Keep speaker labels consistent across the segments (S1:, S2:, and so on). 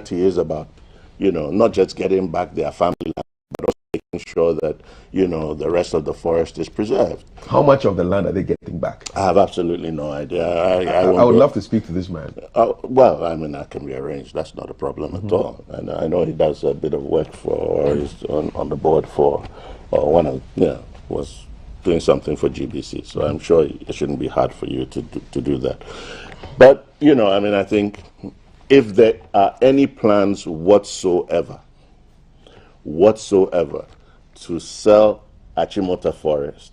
S1: priority is about, not just getting back their family land, but also making sure that, the rest of the forest is preserved.
S2: How much of the land are they getting back?
S1: I have absolutely no idea.
S2: I would love to speak to this man.
S1: Well, I mean, that can be arranged. That's not a problem at all. And I know he does a bit of work or he's on the board for, was doing something for GBC. So I'm sure it shouldn't be hard for you to do that. But, I think if there are any plans whatsoever to sell Achimota Forest,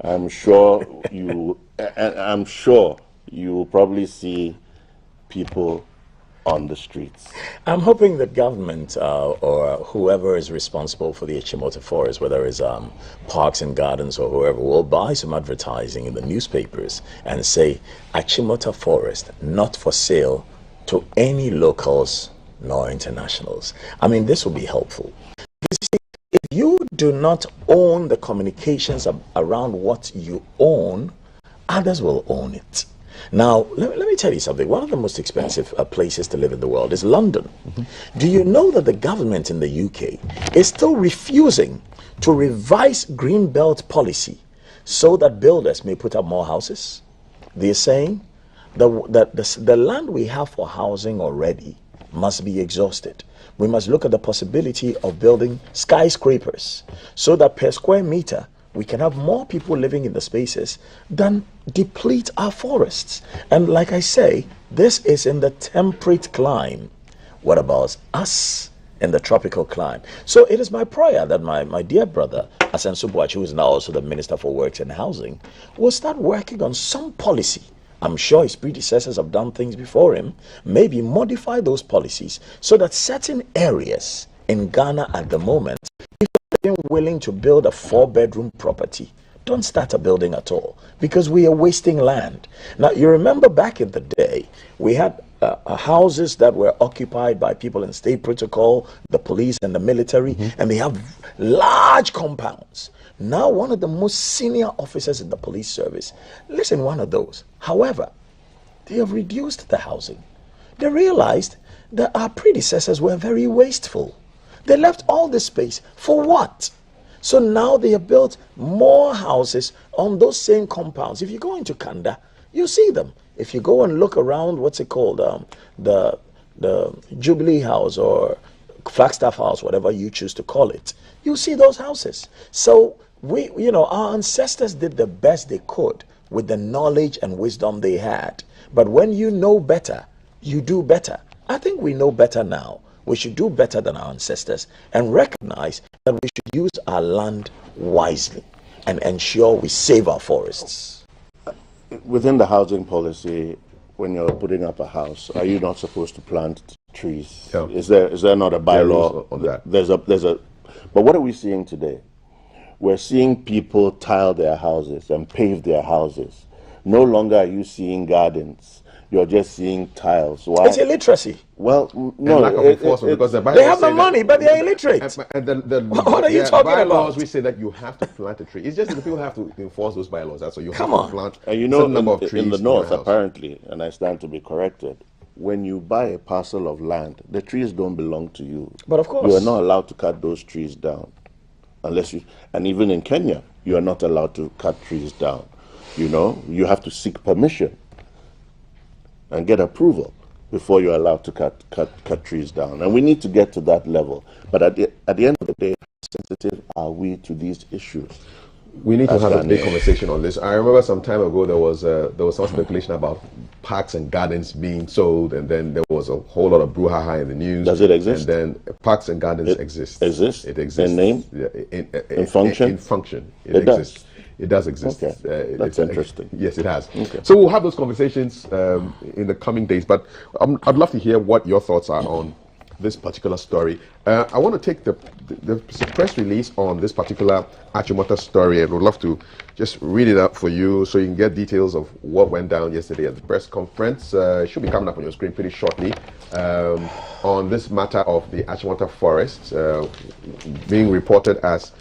S1: I'm sure you will probably see people on the streets.
S3: I'm hoping that government or whoever is responsible for the Achimota Forest, whether it's Parks and Gardens or whoever, will buy some advertising in the newspapers and say, Achimota Forest, not for sale to any locals nor internationals. I mean, this will be helpful. If you do not own the communications around what you own, others will own it. Now, let me tell you something. One of the most expensive places to live in the world is London. Do you know that the government in the UK is still refusing to revise green belt policy so that builders may put up more houses? They're saying that the land we have for housing already must be exhausted. We must look at the possibility of building skyscrapers so that per square meter we can have more people living in the spaces than deplete our forests. And like I say, this is in the temperate climate. What about us in the tropical climate? So it is my prayer that my dear brother, Asen Subuachi, who is now also the Minister for Works and Housing, will start working on some policy. I'm sure his predecessors have done things before him. Maybe modify those policies so that certain areas in Ghana at the moment, if you're willing to build a 4-bedroom property, don't start a building at all, because we are wasting land. Now, you remember back in the day, we had houses that were occupied by people in state protocol, the police and the military, and they have large compounds. Now, one of the most senior officers in the police service lives in one of those. However, they have reduced the housing. They realized that our predecessors were very wasteful. They left all this space for what? So now they have built more houses on those same compounds. If you go into Kanda, you see them. If you go and look around, what's it called, the Jubilee House or Flagstaff House, whatever you choose to call it, you see those houses. So our ancestors did the best they could with the knowledge and wisdom they had. But when you know better, you do better. I think we know better now. We should do better than our ancestors and recognize that we should use our land wisely and ensure we save our forests.
S1: Within the housing policy, when you're putting up a house, are you not supposed to plant trees?
S2: Yeah.
S1: Is there not a bylaw
S2: on that?
S1: But what are we seeing today? We're seeing people tile their houses and pave their houses. No longer are you seeing gardens. You're just seeing tiles. Why?
S3: It's illiteracy.
S1: Well, no.
S2: And lack of enforcement, because
S3: they have the money, but they're illiterate. What are you talking
S2: bylaws,
S3: about?
S2: we say that you have to plant a tree. It's just that the people have to enforce those bylaws. That's what you
S3: Come
S2: have
S3: on.
S2: to plant
S1: And
S2: a certain number of trees
S1: in the north,
S2: your house.
S1: apparently, and I stand to be corrected, when you buy a parcel of land, the trees don't belong to you.
S3: But of course.
S1: You are not allowed to cut those trees down. And even in Kenya, you are not allowed to cut trees down. You have to seek permission and get approval before you're allowed to cut trees down. And we need to get to that level. But at the end of the day, how sensitive are we to these issues?
S2: We need to have a big conversation on this. I remember some time ago there was some speculation about parks and gardens being sold, and then there was a whole lot of brouhaha in the news.
S1: Does it exist?
S2: And then parks and gardens exist.
S1: Exists?
S2: It exists.
S1: In name?
S2: In
S1: function?
S2: In function.
S1: It
S2: exists.
S1: does?
S2: It does exist.
S1: Okay. That's interesting.
S2: Yes, it has.
S1: Okay.
S2: So we'll have those conversations in the coming days, but I'd love to hear what your thoughts are on this particular story. I want to take the press release on this particular Achimota story, and would love to just read it up for you so you can get details of what went down yesterday at the press conference. It should be coming up on your screen pretty shortly on this matter of the Achimota forest being reported as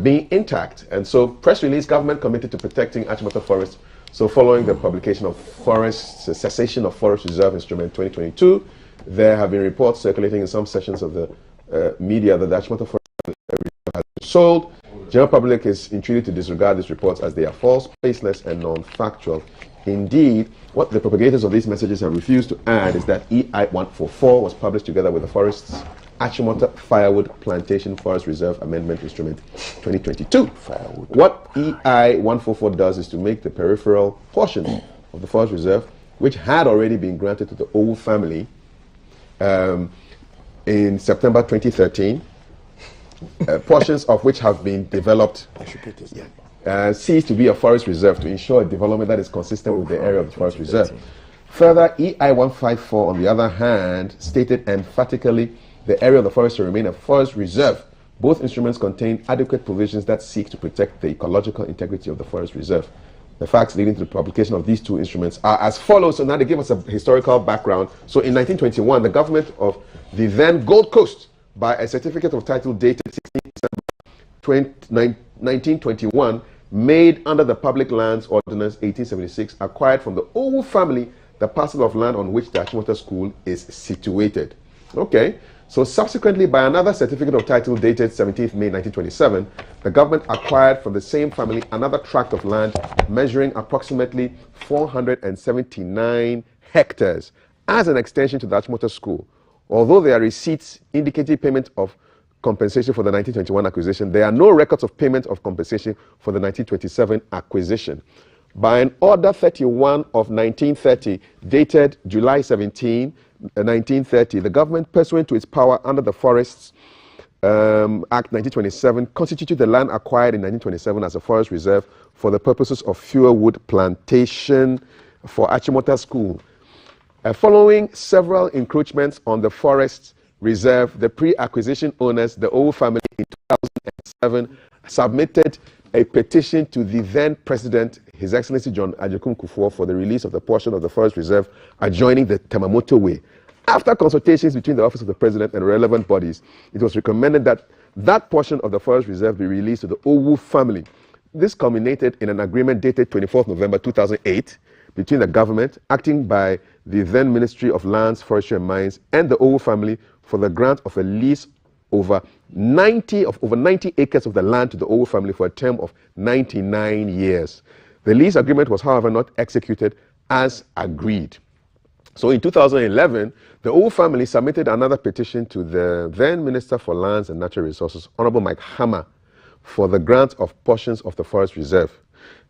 S2: being intact. And so, press release, government committed to protecting Achimota forest. So following the publication of cessation of forest reserve instrument 2022, there have been reports circulating in some sections of the media that the Achimota Forest has been sold. General public is entreated to disregard these reports as they are false, baseless, and non-factual. Indeed, what the propagators of these messages have refused to add is that EI 144 was published together with the Forest's Achimota Firewood Plantation Forest Reserve Amendment Instrument 2022. Firewood. What EI 144 does is to make the peripheral portion of the Forest Reserve, which had already been granted to the Owu family in September 2013, portions of which have been developed, cease to be a forest reserve to ensure a development that is consistent with the area of the forest reserve. Further, EI 154, on the other hand, stated emphatically the area of the forest to remain a forest reserve. Both instruments contain adequate provisions that seek to protect the ecological integrity of the forest reserve. The facts leading to the publication of these two instruments are as follows. So now they give us a historical background. So in 1921, the government of the then Gold Coast, by a certificate of title dated 16 December 1921, made under the Public Lands Ordinance 1876, acquired from the Owu family the parcel of land on which the Achimota School is situated. Okay. So subsequently, by another certificate of title dated 17th May 1927, the government acquired from the same family another tract of land measuring approximately 479 hectares as an extension to the Achimota School. Although there are receipts indicating payment of compensation for the 1921 acquisition, there are no records of payment of compensation for the 1927 acquisition. By an Order 31 of 1930, dated July 17, 1930, the government, pursuant to its power under the Forests Act 1927, constituted the land acquired in 1927 as a forest reserve for the purposes of fuelwood plantation for Achimota School. Following several encroachments on the forest reserve, the pre-acquisition owners, the Owu family, in 2007, submitted a petition to the then President, His Excellency John Agyekum Kufuor, for the release of the portion of the forest reserve adjoining the Thelma Way. After consultations between the Office of the President and relevant bodies, it was recommended that that portion of the forest reserve be released to the Owu family. This culminated in an agreement dated 24th November 2008 between the government, acting by the then Ministry of Lands, Forestry and Mines, and the Owu family for the grant of a lease over 90 acres of the land to the Owu family for a term of 99 years. The lease agreement was, however, not executed as agreed. So in 2011, the Owu family submitted another petition to the then Minister for Lands and Natural Resources, Honorable Mike Hammer, for the grant of portions of the forest reserve.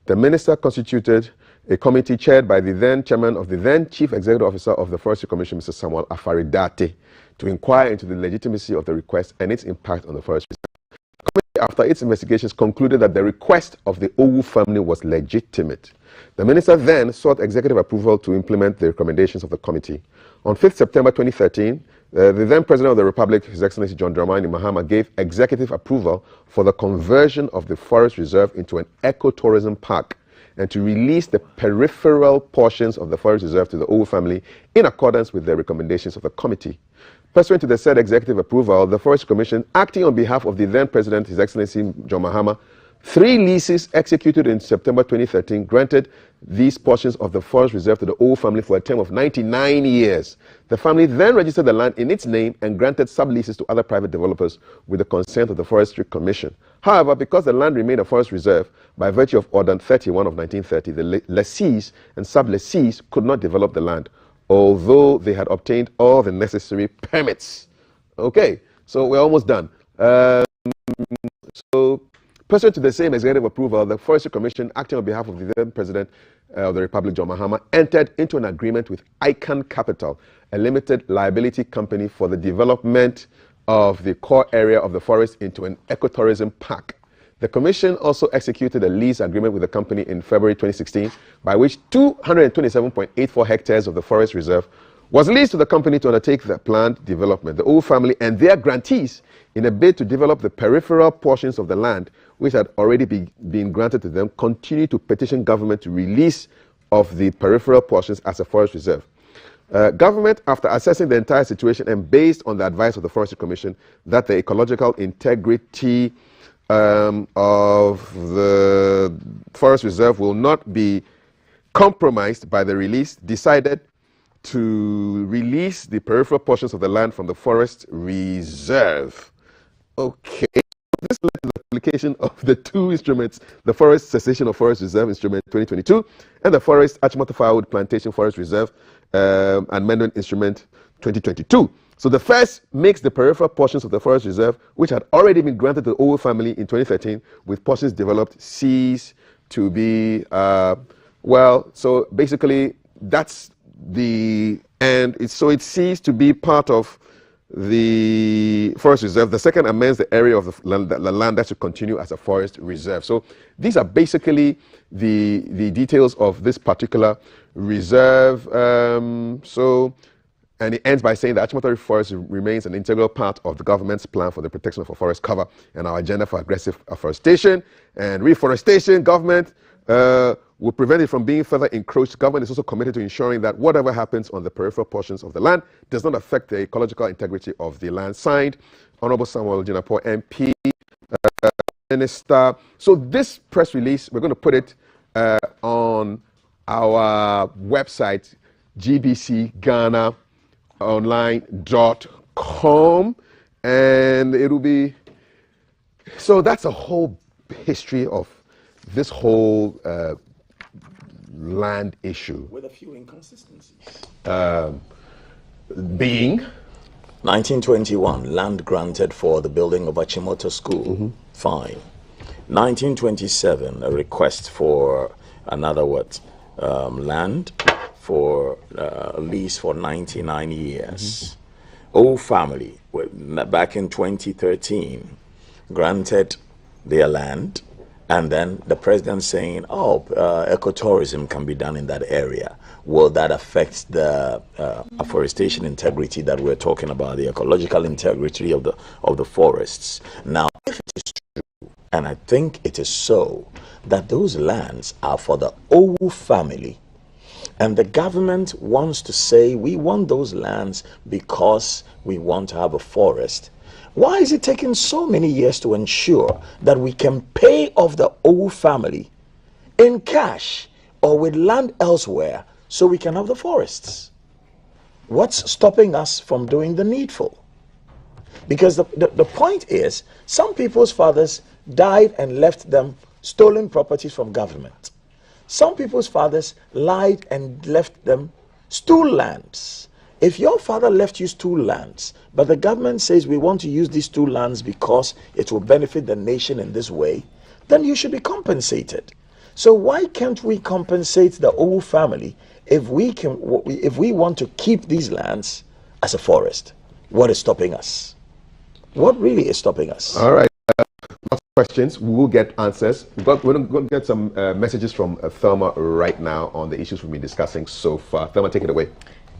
S2: The minister constituted a committee chaired by the then chairman of the then Chief Executive Officer of the Forestry Commission, Mr. Samuel Afaridate, to inquire into the legitimacy of the request and its impact on the forest reserve. The committee, after its investigations, concluded that the request of the Owu family was legitimate. The minister then sought executive approval to implement the recommendations of the committee. On 5th September 2013, the then President of the Republic, His Excellency John Dramani Mahama, gave executive approval for the conversion of the forest reserve into an ecotourism park and to release the peripheral portions of the forest reserve to the Owu family in accordance with the recommendations of the committee. Pursuant to the said executive approval, the Forestry Commission, acting on behalf of the then President, His Excellency John Mahama, 3 leases executed in September 2013 granted these portions of the forest reserve to the Owu family for a term of 99 years. The family then registered the land in its name and granted subleases to other private developers with the consent of the Forestry Commission. However, because the land remained a forest reserve, by virtue of Order 31 of 1930, the lessees and sublessees could not develop the land, although they had obtained all the necessary permits. Okay, so we're almost done. Pursuant to the same executive approval, the Forestry Commission, acting on behalf of the then President of the Republic, John Mahama, entered into an agreement with Icon Capital, a limited liability company, for the development of the core area of the forest into an ecotourism park. The Commission also executed a lease agreement with the company in February 2016, by which 227.84 hectares of the forest reserve was leased to the company to undertake the planned development. The Owu family and their grantees, in a bid to develop the peripheral portions of the land which had already been granted to them, continue to petition government to release of the peripheral portions as a forest reserve. Government, after assessing the entire situation and based on the advice of the Forestry Commission that the ecological integrity of the forest reserve will not be compromised by the release, decided to release the peripheral portions of the land from the forest reserve. Okay. This led to the application of the two instruments, the Forest Cessation of Forest Reserve Instrument 2022 and the Forest Achimota Firewood Plantation Forest Reserve Amendment Instrument 2022. So the first makes the peripheral portions of the Forest Reserve, which had already been granted to the Owo family in 2013, with portions developed, cease to be, so basically that's the, so it ceased to be part of the forest reserve. The second amends the area of the land that should continue as a forest reserve. So these are basically the details of this particular reserve. And it ends by saying that Achimota Forest remains an integral part of the government's plan for the protection of forest cover and our agenda for aggressive afforestation and reforestation. Government will prevent it from being further encroached. Government is also committed to ensuring that whatever happens on the peripheral portions of the land does not affect the ecological integrity of the land. Signed, Honorable Samuel Jinapor, MP, Minister. So this press release, we're going to put it on our website, gbcghanaonline.com, and it'll be, so that's a whole history of this whole land issue.
S3: With a few inconsistencies.
S2: Being?
S3: 1921, land granted for the building of Achimota School. Fine. 1927, a request for another land for a lease for 99 years. Old family, back in 2013, granted their land. And then the president saying, ecotourism can be done in that area. Will that affect the afforestation integrity that we're talking about, the ecological integrity of the forests? Now, if it is true, and I think it is so, that those lands are for the Owu family, and the government wants to say, we want those lands because we want to have a forest, why is it taking so many years to ensure that we can pay off the Owu family in cash or with land elsewhere so we can have the forests? What's stopping us from doing the needful? Because the point is, some people's fathers died and left them stolen properties from government. Some people's fathers lied and left them stool lands. If your father left you stool lands, but the government says we want to use these stool lands because it will benefit the nation in this way, then you should be compensated. So why can't we compensate the Owu family if we want to keep these lands as a forest? What is stopping us? What really is stopping us?
S2: All right. Lots of questions. We will get answers. We're going to get some messages from Thelma right now on the issues we've been discussing so far. Thelma, take it away.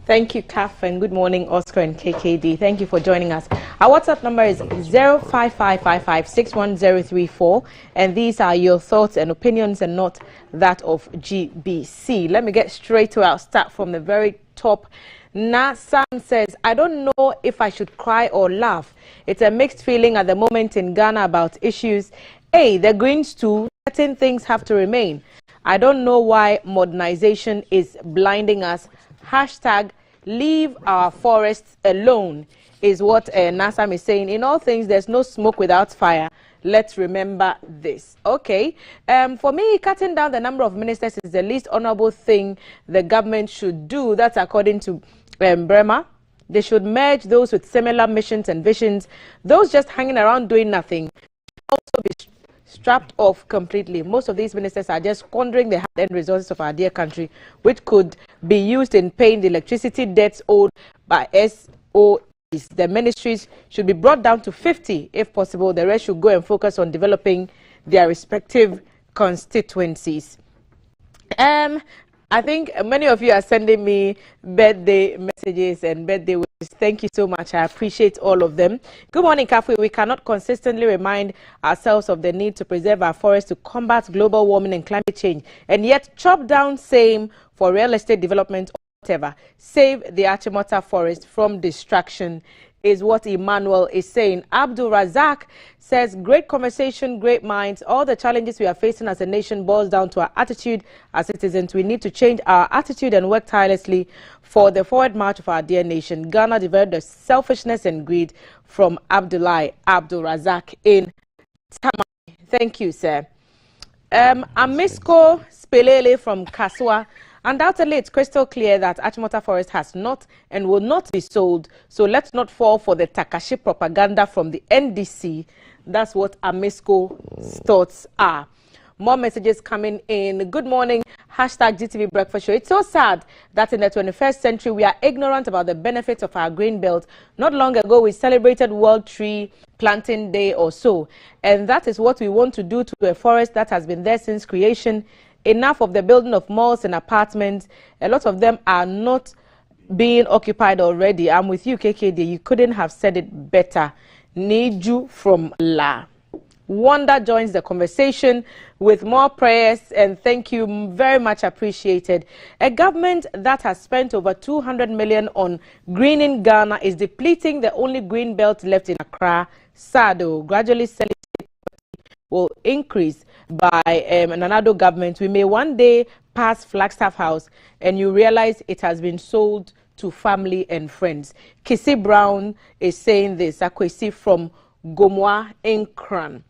S4: Thank you, Kaf, and good morning, Oscar and KKD. Thank you for joining us. Our WhatsApp number is 05555610034, and these are your thoughts and opinions and not that of GBC. Let me get straight to our start from the very top. Nasan says, I don't know if I should cry or laugh. It's a mixed feeling at the moment in Ghana about issues. The Greens too, certain things have to remain. I don't know why modernization is blinding us. Hashtag leave our forests alone is what Nasam is saying. In all things, there's no smoke without fire. Let's remember this. Okay. For me, cutting down the number of ministers is the least honorable thing the government should do. That's according to Burma. They should merge those with similar missions and visions. Those just hanging around doing nothing should also be strapped off completely. Most of these ministers are just squandering the hard-earned resources of our dear country, which could be used in paying the electricity debts owed by SOEs. The ministries should be brought down to 50 if possible. The rest should go and focus on developing their respective constituencies. I think many of you are sending me birthday messages and birthday wishes. Thank you so much. I appreciate all of them. Good morning, Kafui. We cannot consistently remind ourselves of the need to preserve our forests to combat global warming and climate change, and yet chop down same for real estate development or whatever. Save the Achimota forest from destruction. is what Emmanuel is saying. Abdul Razak says, great conversation, great minds. All the challenges we are facing as a nation boils down to our attitude as citizens. We need to change our attitude and work tirelessly for the forward march of our dear nation. Ghana developed the selfishness and greed. From Abdul Razak in Tamale. Thank you, sir. Amisko Spelele from Kaswa. Undoubtedly, it's crystal clear that Achimota Forest has not and will not be sold. So let's not fall for the Takashi propaganda from the NDC. That's what Amisko's thoughts are. More messages coming in. Good morning. Hashtag GTV Breakfast Show. It's so sad that in the 21st century, we are ignorant about the benefits of our green belt. Not long ago, we celebrated World Tree Planting Day or so. And that is what we want to do to a forest that has been there since creation. Enough of the building of malls and apartments. A lot of them are not being occupied already. I'm with you, KKD. You couldn't have said it better. Neju from La. Wanda joins the conversation with more prayers, and thank you, very much appreciated. A government that has spent over 200 million on greening Ghana is depleting the only green belt left in Accra. Sado, gradually selling will increase by another government. We may one day pass Flagstaff House and you realize it has been sold to family and friends. Kissy Brown is saying this. Akwesi from Gomwa Nkran.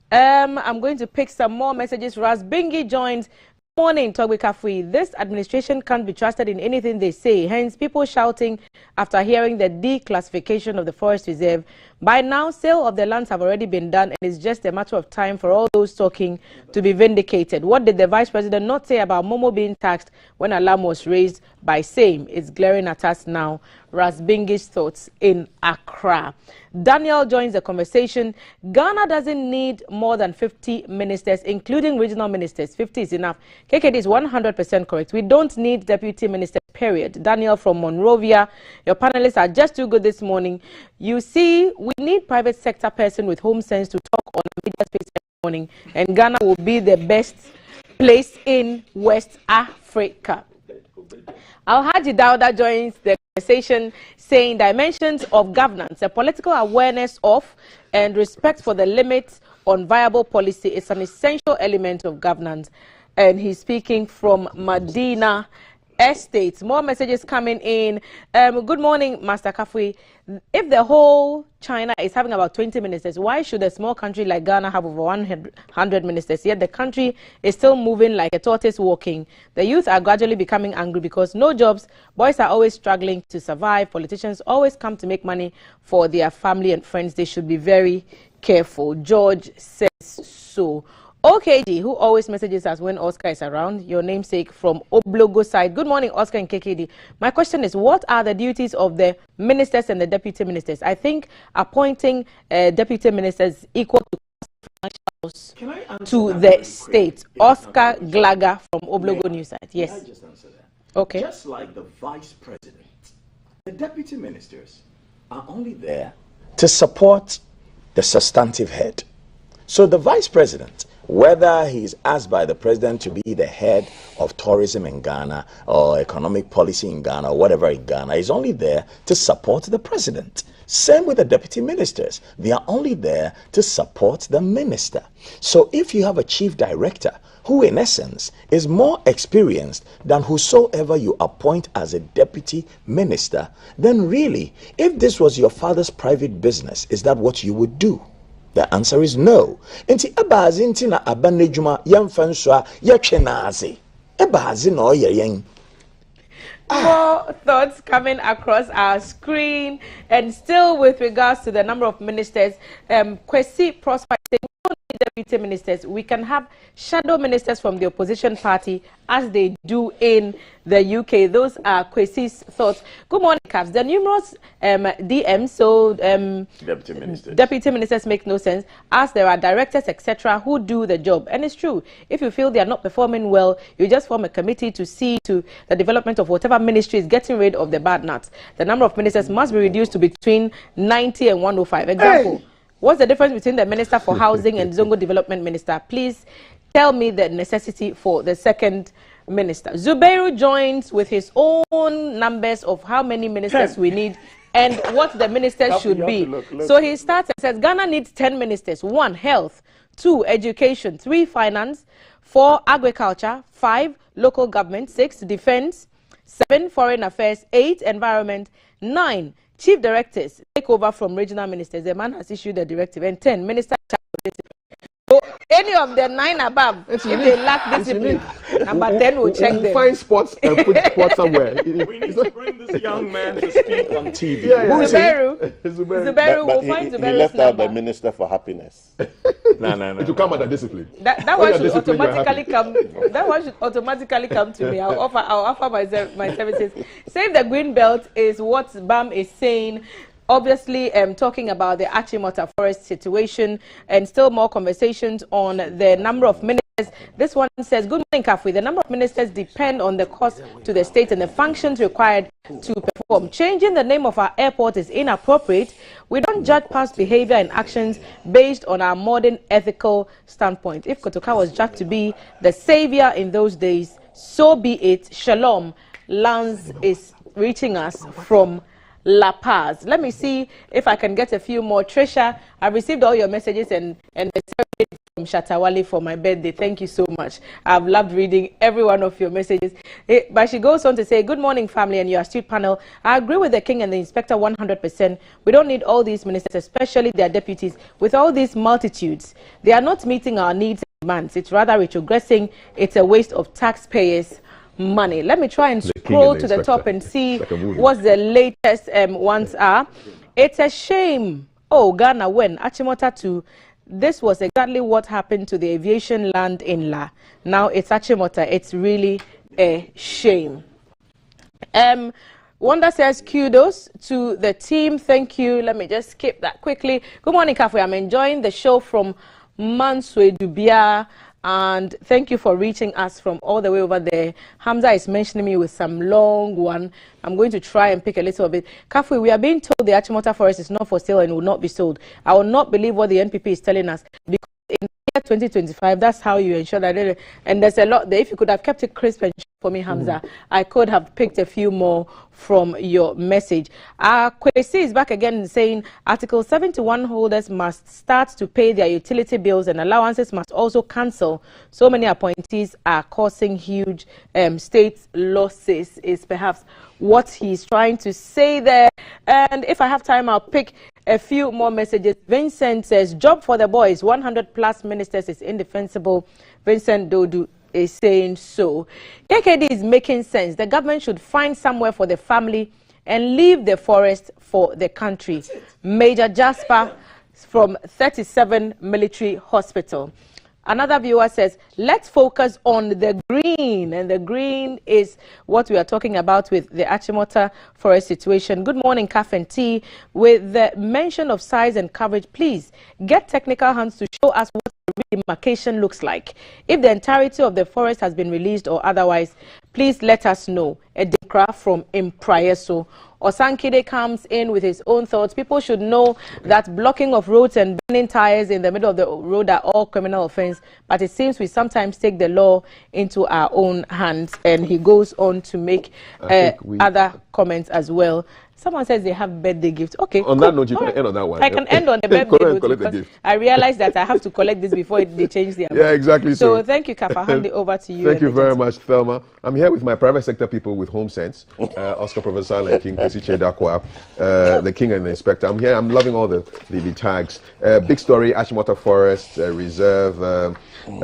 S4: I'm going to pick some more messages. Ras Bingi joins. Good morning, Togwe Kafui. This administration can't be trusted in anything they say. Hence, people shouting after hearing the declassification of the forest reserve. By now, sale of the lands have already been done, and it's just a matter of time for all those talking to be vindicated. What did the Vice President not say about Momo being taxed when alarm was raised by same? It's glaring at us now. Ras Bingi's thoughts in Accra. Daniel joins the conversation. Ghana doesn't need more than 50 ministers, including regional ministers. 50 is enough. KKD is 100% correct. We don't need deputy ministers, period. Daniel from Monrovia. Your panelists are just too good this morning. You see, we need private sector person with home sense to talk on the media space every morning, and Ghana will be the best place in West Africa. Alhaji Dauda joins the conversation, saying dimensions of governance, a political awareness of and respect for the limits on viable policy is an essential element of governance. And he's speaking from Medina Estates. More messages coming in. Good morning, Master Kafui. If the whole China is having about 20 ministers, why should a small country like Ghana have over 100 ministers? Yet the country is still moving like a tortoise walking. The youth are gradually becoming angry because no jobs. Boys are always struggling to survive. Politicians always come to make money for their family and friends. They should be very careful. George says so. OKD, who always messages us when Oscar is around, your namesake from Oblogo side. Good morning, Oscar and KKD. My question is, what are the duties of the ministers and the deputy ministers? I think appointing deputy ministers equal to to the state. Oscar Glaga from Oblogo News side. Yes.
S3: Can I just answer that?
S4: Okay.
S3: Just like the vice president, the deputy ministers are only there to support the substantive head. So the vice president, whether he is asked by the president to be the head of tourism in Ghana or economic policy in Ghana or whatever in Ghana, is only there to support the president. Same with the deputy ministers. They are only there to support the minister. So if you have a chief director who in essence is more experienced than whosoever you appoint as a deputy minister, then really, if this was your father's private business, is that what you would do? The answer is no. Enti ebazi nti na abanejuma yemfanswa yetwenaze. Ebazi no yen.
S4: More thoughts coming across our screen, and still with regards to the number of ministers, Kwesi Prosper saying we don't need deputy ministers. We can have shadow ministers from the opposition party as they do in the UK. Those are Kwesi's thoughts. Good morning, Caps. The numerous DMs, so deputy ministers make no sense, as there are directors, etc., who do the job. And it's true. If you feel they are not performing well, you just form a committee to see to the development of whatever ministry is getting rid of the bad nuts. The number of ministers must be reduced to between 90 and 105. Example, what's the difference between the Minister for Housing and Zongo Development Minister? Please tell me the necessity for the second minister. Zubeiru joins with his own numbers of how many ministers we need and what the ministers should be. So he starts and says, Ghana needs 10 ministers. 1, health. 2, education. 3, finance. 4, agriculture. 5, local government. 6, defense. 7, foreign affairs. 8, environment. 9, chief directors take over from regional ministers. The man has issued a directive. And 10, minister of discipline. So any of the 9 above, if they lack discipline, number 10 will check them.
S2: Find spots and put spots somewhere.
S3: We need to bring this young man to speak on TV.
S2: Who is
S4: Zuberu will find
S1: he
S4: Zuberu's
S1: left out the
S4: number.
S1: Minister for Happiness.
S3: No.
S2: To come under discipline.
S4: That one should automatically come. That one should automatically come to me. I'll offer my services. Save the Green Belt is what BAM is saying. Obviously, talking about the Achimota forest situation and still more conversations on the number of ministers. This one says, good morning, Kafui. The number of ministers depend on the cost to the state and the functions required to perform. Changing the name of our airport is inappropriate. We don't judge past behavior and actions based on our modern ethical standpoint. If Kotoka was judged to be the savior in those days, so be it. Shalom. Lance is reaching us from La Paz. Let me see if I can get a few more. Trisha, I received all your messages and the serenade from Shatawale for my birthday. Thank you so much. I've loved reading every one of your messages. But she goes on to say, good morning, family and your astute panel. I agree with the king and the inspector 100%. We don't need all these ministers, especially their deputies, with all these multitudes. They are not meeting our needs and demands. It's rather retrogressing. It's a waste of taxpayers' money. Let me try and scroll to the top and see what the latest ones are. It's a shame. Oh, Ghana, when Achimota 2, this was exactly what happened to the aviation land in La. Now it's Achimota. It's really a shame. Wanda says, kudos to the team. Thank you. Let me just skip that quickly. Good morning, Kafui. I'm enjoying the show from Manswe Dubia. And thank you for reaching us from all the way over there. Hamza is mentioning me with some long one. I'm going to try and pick a little bit. Kafui, we are being told the Achimota forest is not for sale and will not be sold. I will not believe what the NPP is telling us, because in the year 2025, that's how you ensure that. And there's a lot there. If you could have kept it crisp and for me, Hamza, I could have picked a few more from your message. Kwesi is back again saying Article 71 holders must start to pay their utility bills and allowances must also cancel. So many appointees are causing huge state losses is perhaps what he's trying to say there. And if I have time, I'll pick a few more messages. Vincent says, job for the boys, 100 plus ministers is indefensible. Vincent Dodu is saying so. KKD is making sense. The government should find somewhere for the family and leave the forest for the country. Major Jasper from 37 Military Hospital. Another viewer says, let's focus on the green. And the green is what we are talking about with the Achimota forest situation. Good morning, Kaf and Tea. With the mention of size and coverage, please get technical hands to show us what the demarcation looks like. If the entirety of the forest has been released or otherwise, please let us know. A Dekra from Imprayeso. Osankide comes in with his own thoughts. People should know that blocking of roads and burning tires in the middle of the road are all criminal offense, but it seems we sometimes take the law into our own hands. And he goes on to make other comments as well. Someone says they have birthday gifts. Okay.
S2: On that note, you can end on that one.
S4: I can end on the birthday note because I realized that I have to collect this before they change the amount.
S2: Yeah, exactly.
S4: So thank you, Kaf. I'll hand it over to you.
S2: Thank you very much, Thelma. I'm here with my private sector people with Home Sense, Oscar Professor and King Kwesi Dakwa, the King and the Inspector. I'm here. I'm loving all the tags. Big story: Achimota Forest Reserve,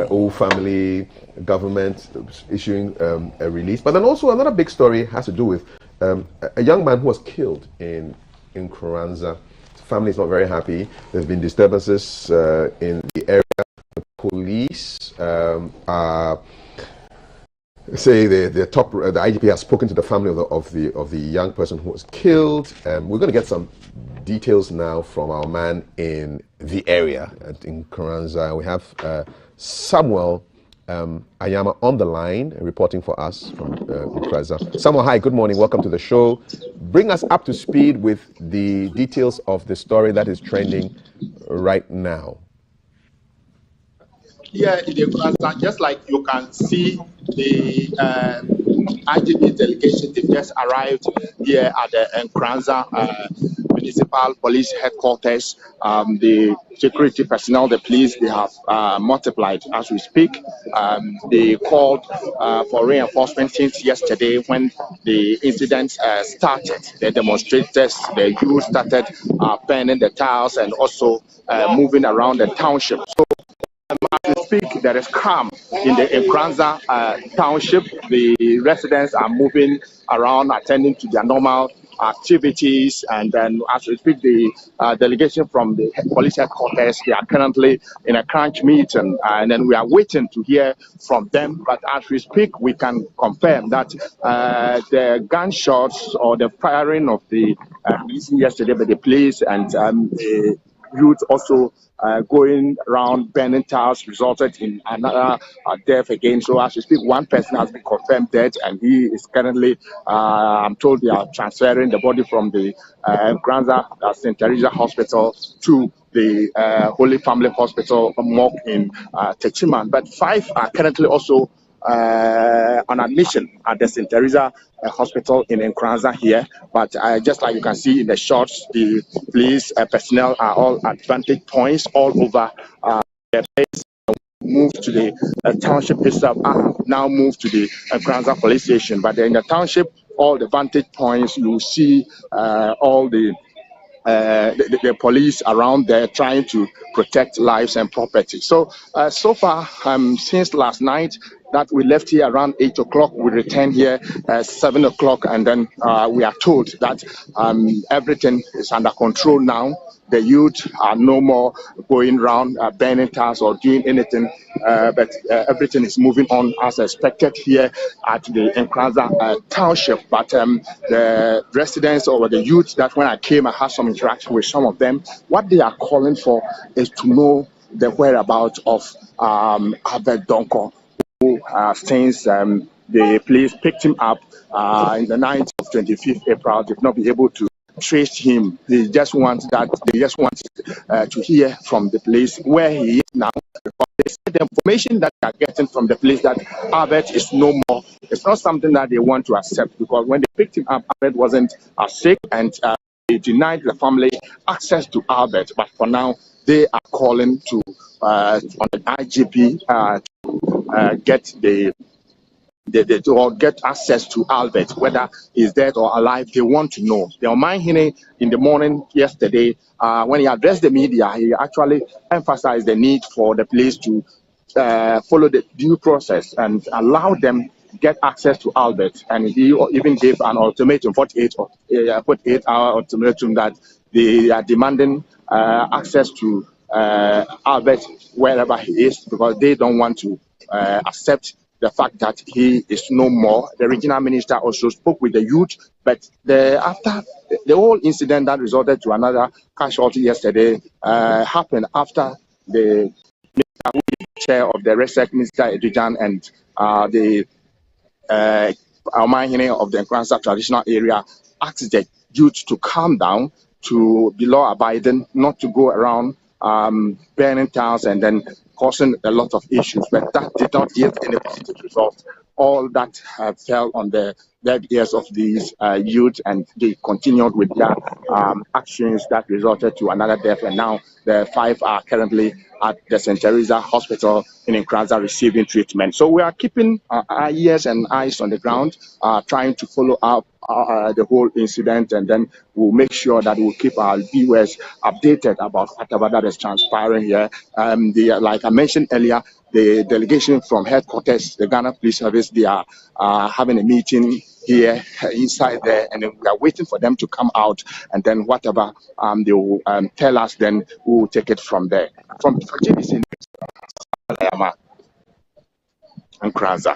S2: old family, government issuing a release. But then also another big story has to do with a young man who was killed in Kuranza. His family is not very happy. There's been disturbances in the area. The police say the IGP has spoken to the family of the young person who was killed. We're going to get some details now from our man in the area in Kuranza. We have Samuel Ayama on the line, reporting for us from Kuranza. Samuel, hi, good morning, welcome to the show. Bring us up to speed with the details of the story that is trending right now.
S5: Yeah, just like you can see the IGP delegation, they just arrived here at the Nkranza Municipal Police Headquarters. The security personnel, the police, they have multiplied as we speak. They called for reinforcement since yesterday when the incident started. The demonstrators, the youth started burning the tiles and also moving around the township. So as we speak, there is calm in the Nkranza township. The residents are moving around, attending to their normal activities, and then as we speak, the delegation from the police headquarters, they are currently in a crunch meeting, and then we are waiting to hear from them. But as we speak, we can confirm that the gunshots or the firing of the yesterday by the police and the youth also going around burning towers resulted in another death again. So as we speak, one person has been confirmed dead, and he is currently, I'm told they are transferring the body from the Granza St. Teresa Hospital to the Holy Family Hospital morgue in Techiman. But 5 are currently also on admission at the St. Teresa Hospital in Nkranza here. But just like you can see in the shots, the police personnel are all at vantage points all over the place. Moved to the township itself, now moved to the Nkranza police station. But in the township, all the vantage points, you see all the police around there trying to protect lives and property. So, so far, since last night that we left here around 8 o'clock, we returned here at 7 o'clock, and then we are told that everything is under control now. The youth are no more going around burning towers or doing anything, but everything is moving on as expected here at the Nkranza township. But the residents or the youth that when I came, I had some interaction with some of them. What they are calling for is to know the whereabouts of Albert Donko, who since the police picked him up in the night of 25th April, did not be able to trace him. They just want to hear from the police where he is now. They said the information that they are getting from the police that Albert is no more. It's not something that they want to accept, because when they picked him up, Albert wasn't sick, and they denied the family access to Albert. But for now, they are calling to on the IGP to get or get access to Albert, whether he's dead or alive. They want to know. The Omanhene in the morning yesterday, when he addressed the media, he actually emphasized the need for the police to follow the due process and allow them get access to Albert. And he even gave an ultimatum, 48-hour ultimatum, that they are demanding access to Albert wherever he is, because they don't want to accept the fact that he is no more. The regional minister also spoke with the youth, but after the whole incident that resulted to another casualty yesterday happened after the chair of the RESEC, Mr. Edujan, and the Omanhene of the Nkranza traditional area asked the youth to calm down, to be law abiding, not to go around burning towns and then causing a lot of issues. But that did not yield any positive results. All that fell on the dead ears of these youth, and they continued with their actions that resulted to another death. And now the 5 are currently at the St. Teresa Hospital in Nkranza receiving treatment. So we are keeping our ears and eyes on the ground, trying to follow up the whole incident, and then we'll make sure that we'll keep our viewers updated about whatever that is transpiring here. Like I mentioned earlier, the delegation from headquarters, the Ghana Police Service, they are having a meeting here inside there, and then we are waiting for them to come out, and then whatever they will tell us, then we will take it from there. From GBC Nkranza.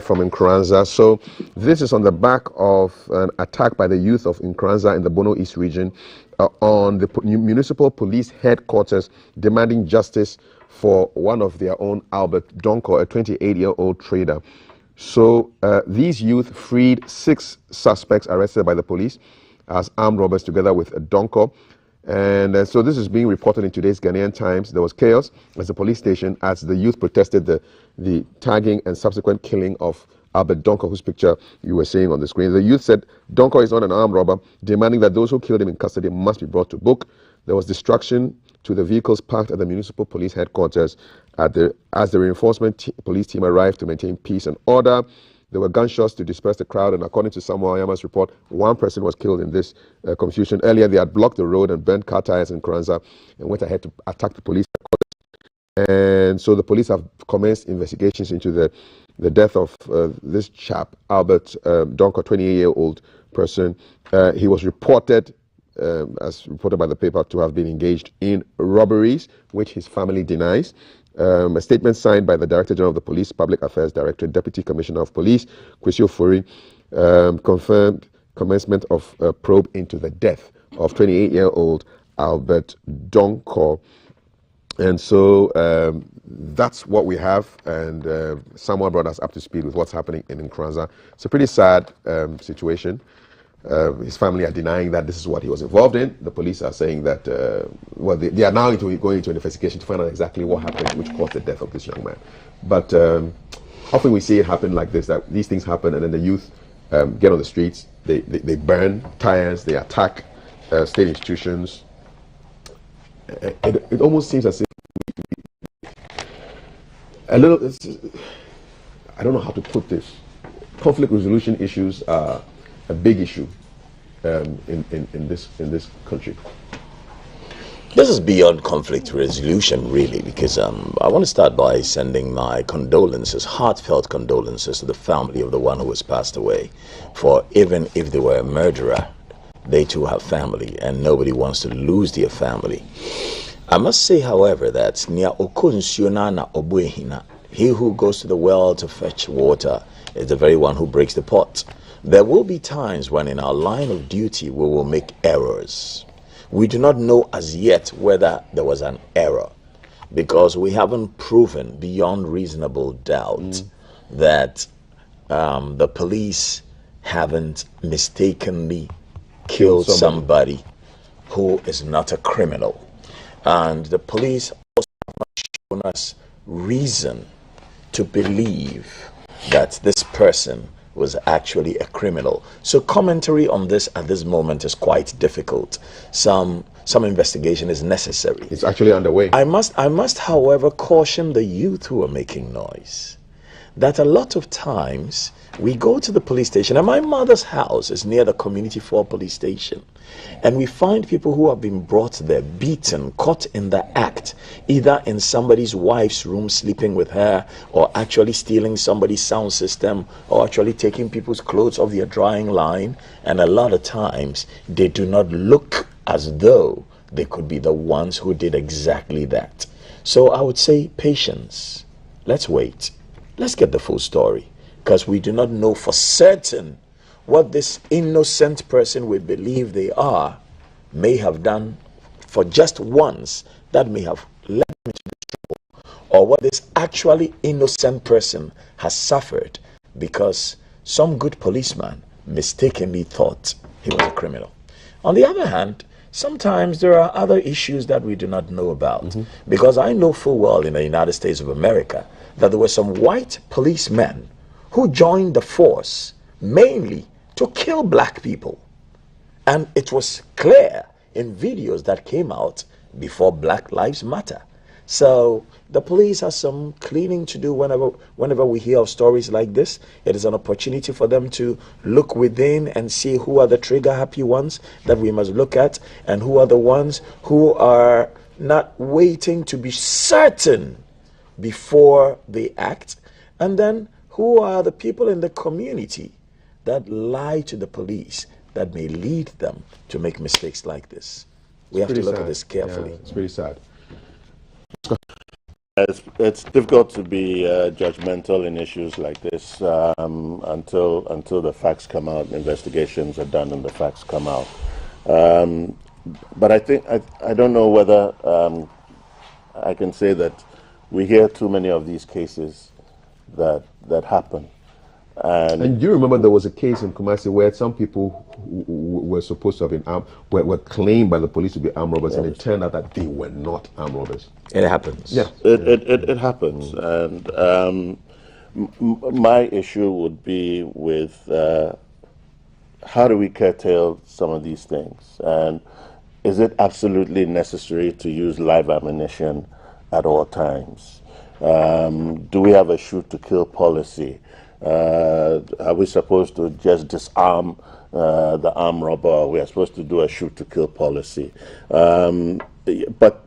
S2: From Nkranza. So this is on the back of an attack by the youth of Nkranza in the Bono East region on the municipal police headquarters, demanding justice for one of their own, Albert Donko, a 28-year-old trader. So these youth freed 6 suspects arrested by the police as armed robbers together with Donko. And so this is being reported in today's Ghanaian Times. There was chaos at the police station as the youth protested the tagging and subsequent killing of Albert Donko, whose picture you were seeing on the screen. The youth said Donko is not an armed robber, demanding that those who killed him in custody must be brought to book. There was destruction to the vehicles parked at the municipal police headquarters as the reinforcement police team arrived to maintain peace and order. There were gunshots to disperse the crowd, and according to Samuel Ayama's report, one person was killed in this confusion. Earlier, they had blocked the road and burnt car tires in Kranza and went ahead to attack the police headquarters. And so the police have commenced investigations into the death of this chap, Albert Donko, 28-year-old person. He was reported, as reported by the paper, to have been engaged in robberies, which his family denies. A statement signed by the Director General of the Police, Public Affairs Director, Deputy Commissioner of Police, Kwesi Ofori, confirmed commencement of a probe into the death of 28-year-old Albert Donko. And so that's what we have, and someone brought us up to speed with what's happening in Nkranza. It's a pretty sad situation. His family are denying that this is what he was involved in. The police are saying that, well, they are now going into an investigation to find out exactly what happened, which caused the death of this young man. But often we see it happen like this, that these things happen and then the youth get on the streets, they burn tires, they attack state institutions. It almost seems as if I don't know how to put this. Conflict resolution issues are a big issue in this country.
S3: This is beyond conflict resolution, really, because I want to start by sending my condolences, heartfelt condolences, to the family of the one who has passed away. For even if they were a murderer, they too have family, and nobody wants to lose their family. I must say, however, that he who goes to the well to fetch water is the very one who breaks the pot. There will be times when in our line of duty we will make errors. We do not know as yet whether there was an error, because we haven't proven beyond reasonable doubt that the police haven't mistakenly killed somebody who is not a criminal. And the police also have not shown us reason to believe that this person was actually a criminal. So commentary on this at this moment is quite difficult. Some investigation is necessary.
S2: It's actually underway.
S3: I must, however, caution the youth who are making noise that a lot of times we go to the police station, and my mother's house is near the Community 4 police station, and we find people who have been brought there, beaten, caught in the act, either in somebody's wife's room sleeping with her, or actually stealing somebody's sound system, or actually taking people's clothes off their drying line. And a lot of times they do not look as though they could be the ones who did exactly that. So I would say patience. Let's wait. Let's get the full story, because we do not know for certain what this innocent person we believe they are may have done for just once that may have led them into trouble, or what this actually innocent person has suffered because some good policeman mistakenly thought he was a criminal. On the other hand, sometimes there are other issues that we do not know about, because I know full well in the United States of America that there were some white policemen who joined the force mainly to kill black people. And it was clear in videos that came out before Black Lives Matter. So the police has some cleaning to do whenever we hear of stories like this. It is an opportunity for them to look within and see who are the trigger happy ones that we must look at, and who are the ones who are not waiting to be certain before they act, and then who are the people in the community that lie to the police that may lead them to make mistakes like this. We have to look at this carefully.
S2: Yeah, it's pretty sad.
S1: It's difficult to be judgmental in issues like this until the facts come out, investigations are done, and the facts come out. But I think I don't know whether I can say that we hear too many of these cases that happen. And
S2: do you remember there was a case in Kumasi where some people who were supposed to have been armed were claimed by the police to be armed robbers, and it turned out that they were not armed robbers?
S3: It happens.
S2: Yeah,
S1: it happens. And My issue would be with how do we curtail some of these things? And is it absolutely necessary to use live ammunition at all times? Do we have a shoot to kill policy? Are we supposed to just disarm the armed robber? We are supposed to do a shoot to kill policy. But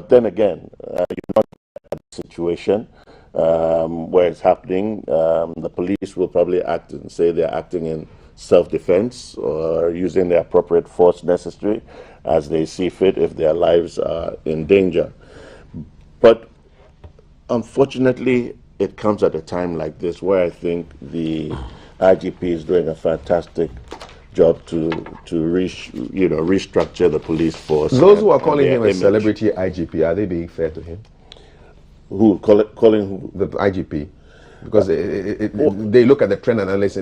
S1: then again, you're not in a situation where it's happening. The police will probably act and say they're acting in self-defense or using the appropriate force necessary as they see fit if their lives are in danger. But unfortunately, it comes at a time like this where I think the IGP is doing a fantastic job to restructure the police force.
S2: Those who are calling him a celebrity IGP, are they being fair to him?
S1: Who calling who?
S2: The IGP. Because they look at the trend analysis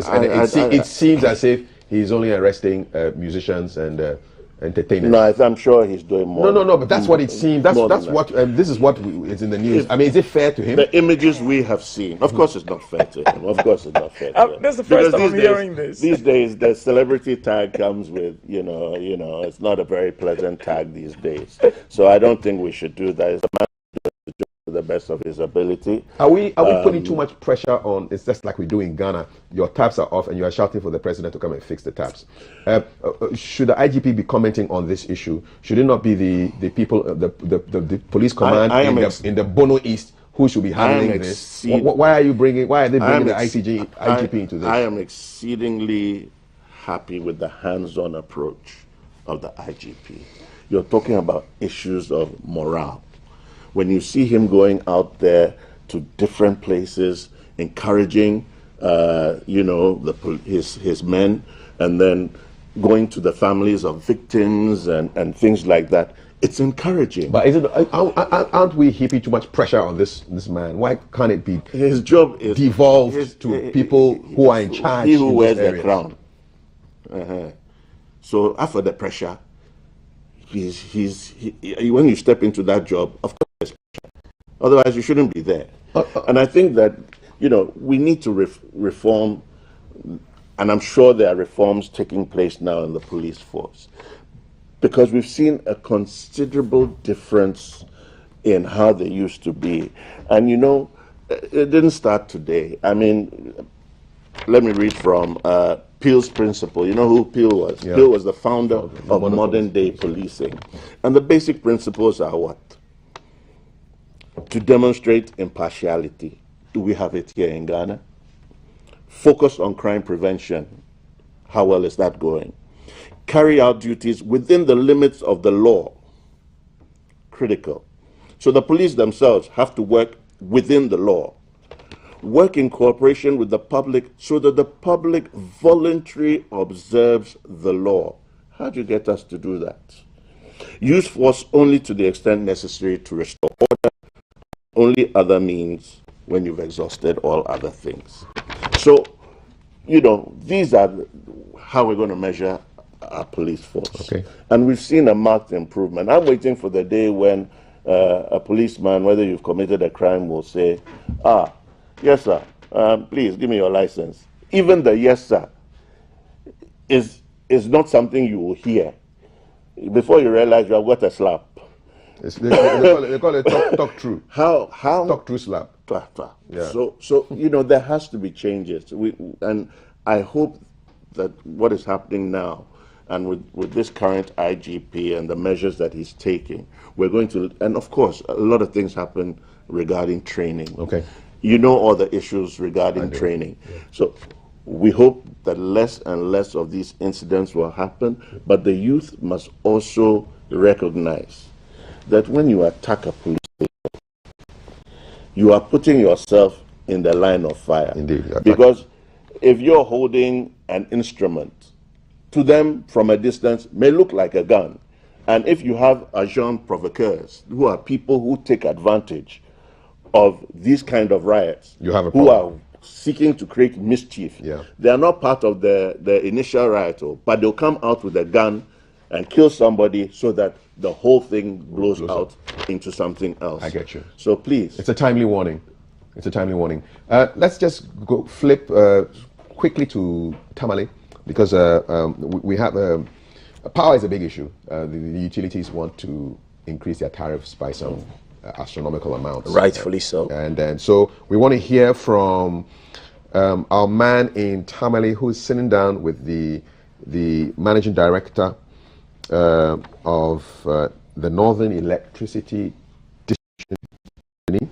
S2: and it seems as if he's only arresting musicians and entertainers.
S1: No, I'm sure he's doing more.
S2: No, but that's what it seems. That's what this is what is in the news. I mean, is it fair to him?
S1: The images we have seen, of course, it's not fair to him. Of course, it's not fair to him.
S3: That's the first time I'm hearing this.
S1: These days, the celebrity tag comes with, it's not a very pleasant tag these days. So I don't think we should do that. It's a man to the best of his ability.
S2: Are we putting too much pressure on? It's just like we do in Ghana. Your taps are off, and you are shouting for the president to come and fix the taps. Should the IGP be commenting on this issue? Should it not be the people, the police command in the Bono East who should be handling this? Why are they bringing the IGP into this?
S1: I am exceedingly happy with the hands-on approach of the IGP. You're talking about issues of morale. When you see him going out there to different places, encouraging, his men, and then going to the families of victims and things like that, it's encouraging.
S2: But aren't we heaping too much pressure on this man? Why can't it be?
S1: His job is
S2: devolved to people who are in charge.
S1: He who wears the crown. So after the pressure, when you step into that job, of course. Otherwise, you shouldn't be there. And I think that, we need to reform, and I'm sure there are reforms taking place now in the police force, because we've seen a considerable difference in how they used to be. And, it didn't start today. I mean, let me read from Peel's principle. You know who Peel was? Yeah. Peel was the founder of modern-day policing. And the basic principles are what? To demonstrate impartiality. Do we have it here in Ghana? Focus on crime prevention. How well is that going? Carry out duties within the limits of the law. Critical. So the police themselves have to work within the law. Work in cooperation with the public so that the public voluntarily observes the law. How do you get us to do that? Use force only to the extent necessary to restore order. Only other means when you've exhausted all other things. So, these are how we're going to measure our police force.
S2: Okay.
S1: And we've seen a marked improvement. I'm waiting for the day when a policeman, whether you've committed a crime, will say, yes, sir, please give me your license. Even the yes, sir, is not something you will hear. Before you realize you have got a slap.
S2: They call it talk true.
S1: How
S2: talk true slap.
S1: Yeah. So there has to be changes. And I hope that what is happening now, and with this current IGP and the measures that he's taking, we're going to, and of course, a lot of things happen regarding training.
S2: Okay.
S1: All the issues regarding training. Yeah. So we hope that less and less of these incidents will happen, but the youth must also recognize that when you attack a police station, you are putting yourself in the line of fire.
S2: Indeed.
S1: Because if you're holding an instrument, to them from a distance may look like a gun. And if you have agents provocateurs, who are people who take advantage of these kind of riots,
S2: you have a
S1: who are seeking to create mischief, they are not part of the initial riot, but they'll come out with a gun and kill somebody so that the whole thing blows out into something else.
S2: I get you.
S1: So please.
S2: It's a timely warning. It's a timely warning. Let's just go flip quickly to Tamale, because we have power is a big issue. The utilities want to increase their tariffs by some astronomical amounts.
S3: Rightfully so.
S2: And so we want to hear from our man in Tamale, who is sitting down with the managing director of the Northern Electricity Distribution Company.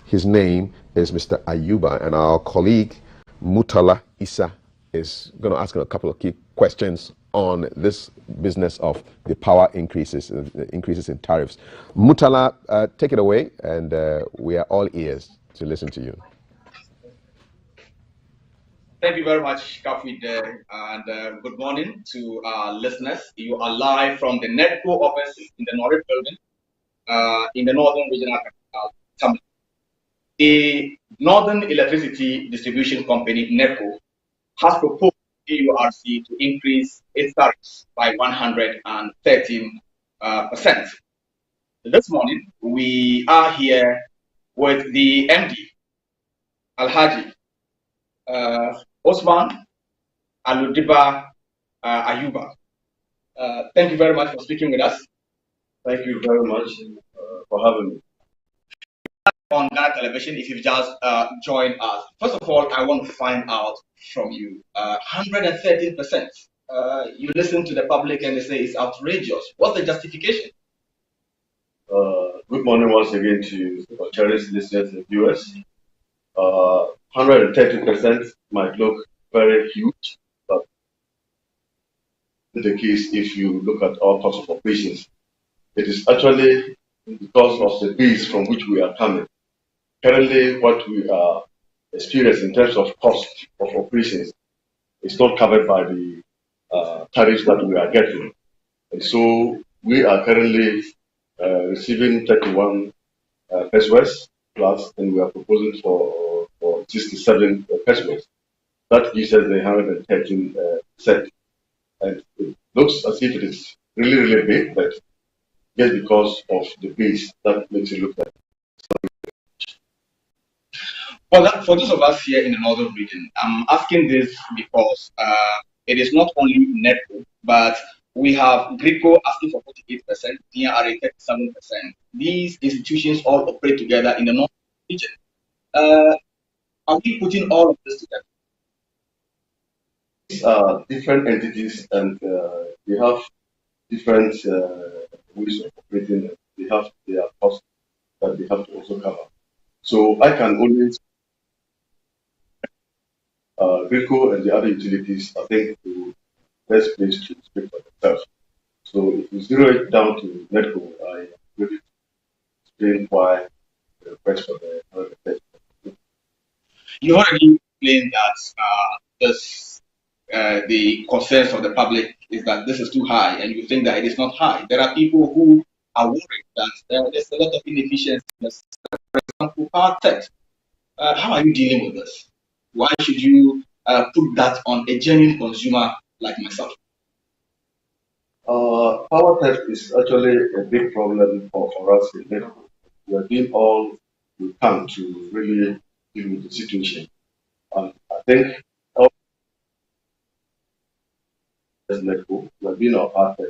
S2: His name is Mr. Ayuba, and our colleague Mutala Issa is going to ask him a couple of key questions on this business of the power increases, increases in tariffs. Mutala, take it away, and we are all ears to listen to you.
S6: Thank you very much, Kafui, and good morning to our listeners. You are live from the NEDCO office in the North Building, in the Northern Regional Capital, Tamale. The Northern Electricity Distribution Company, NEDCO, has proposed AURC to increase its tariffs by 113%. This morning, we are here with the MD, Alhaji Osman Aludiba Ayuba. Thank you very much for speaking with us.
S7: Thank you very much for having me.
S6: On Ghana Television, if you've just joined us, first of all, I want to find out from you 113%. You listen to the public and they say it's outrageous. What's the justification?
S7: Good morning once again to our cherished listeners and viewers. 130% might look very huge, but in the case, if you look at our cost of operations, it is actually because of the base from which we are coming. Currently, what we are experiencing in terms of cost of operations is not covered by the tariffs that we are getting. And so we are currently receiving 31 pesos plus, and we are proposing for 67 pesos. That gives us the 113%. And it looks as if it is really, really big, but just because of the base, that makes it look like.
S6: Well, for those of us here in the Northern region, I'm asking this because it is not only NEDCO, but we have GRICO asking for 48%, DRA 37%. These institutions all operate together in the Northern region. Are we putting all of this together?
S7: These are different entities, and they have different ways of operating. They have their costs that they have to also cover. So I can only GRICO and the other utilities, I think, the best place to speak for themselves. So if we zero it down to NEDCO, I will explain why the request for the
S6: You already explained that the concerns of the public is that this is too high, and you think that it is not high. There are people who are worried that there's a lot of inefficiency. For example, power theft. How are you dealing with this? Why should you put that on a genuine consumer like myself?
S7: Power theft is actually a big problem for us in NEDCO. We are doing all we can to really deal with the situation. And I think as NEDCO, we are doing our part.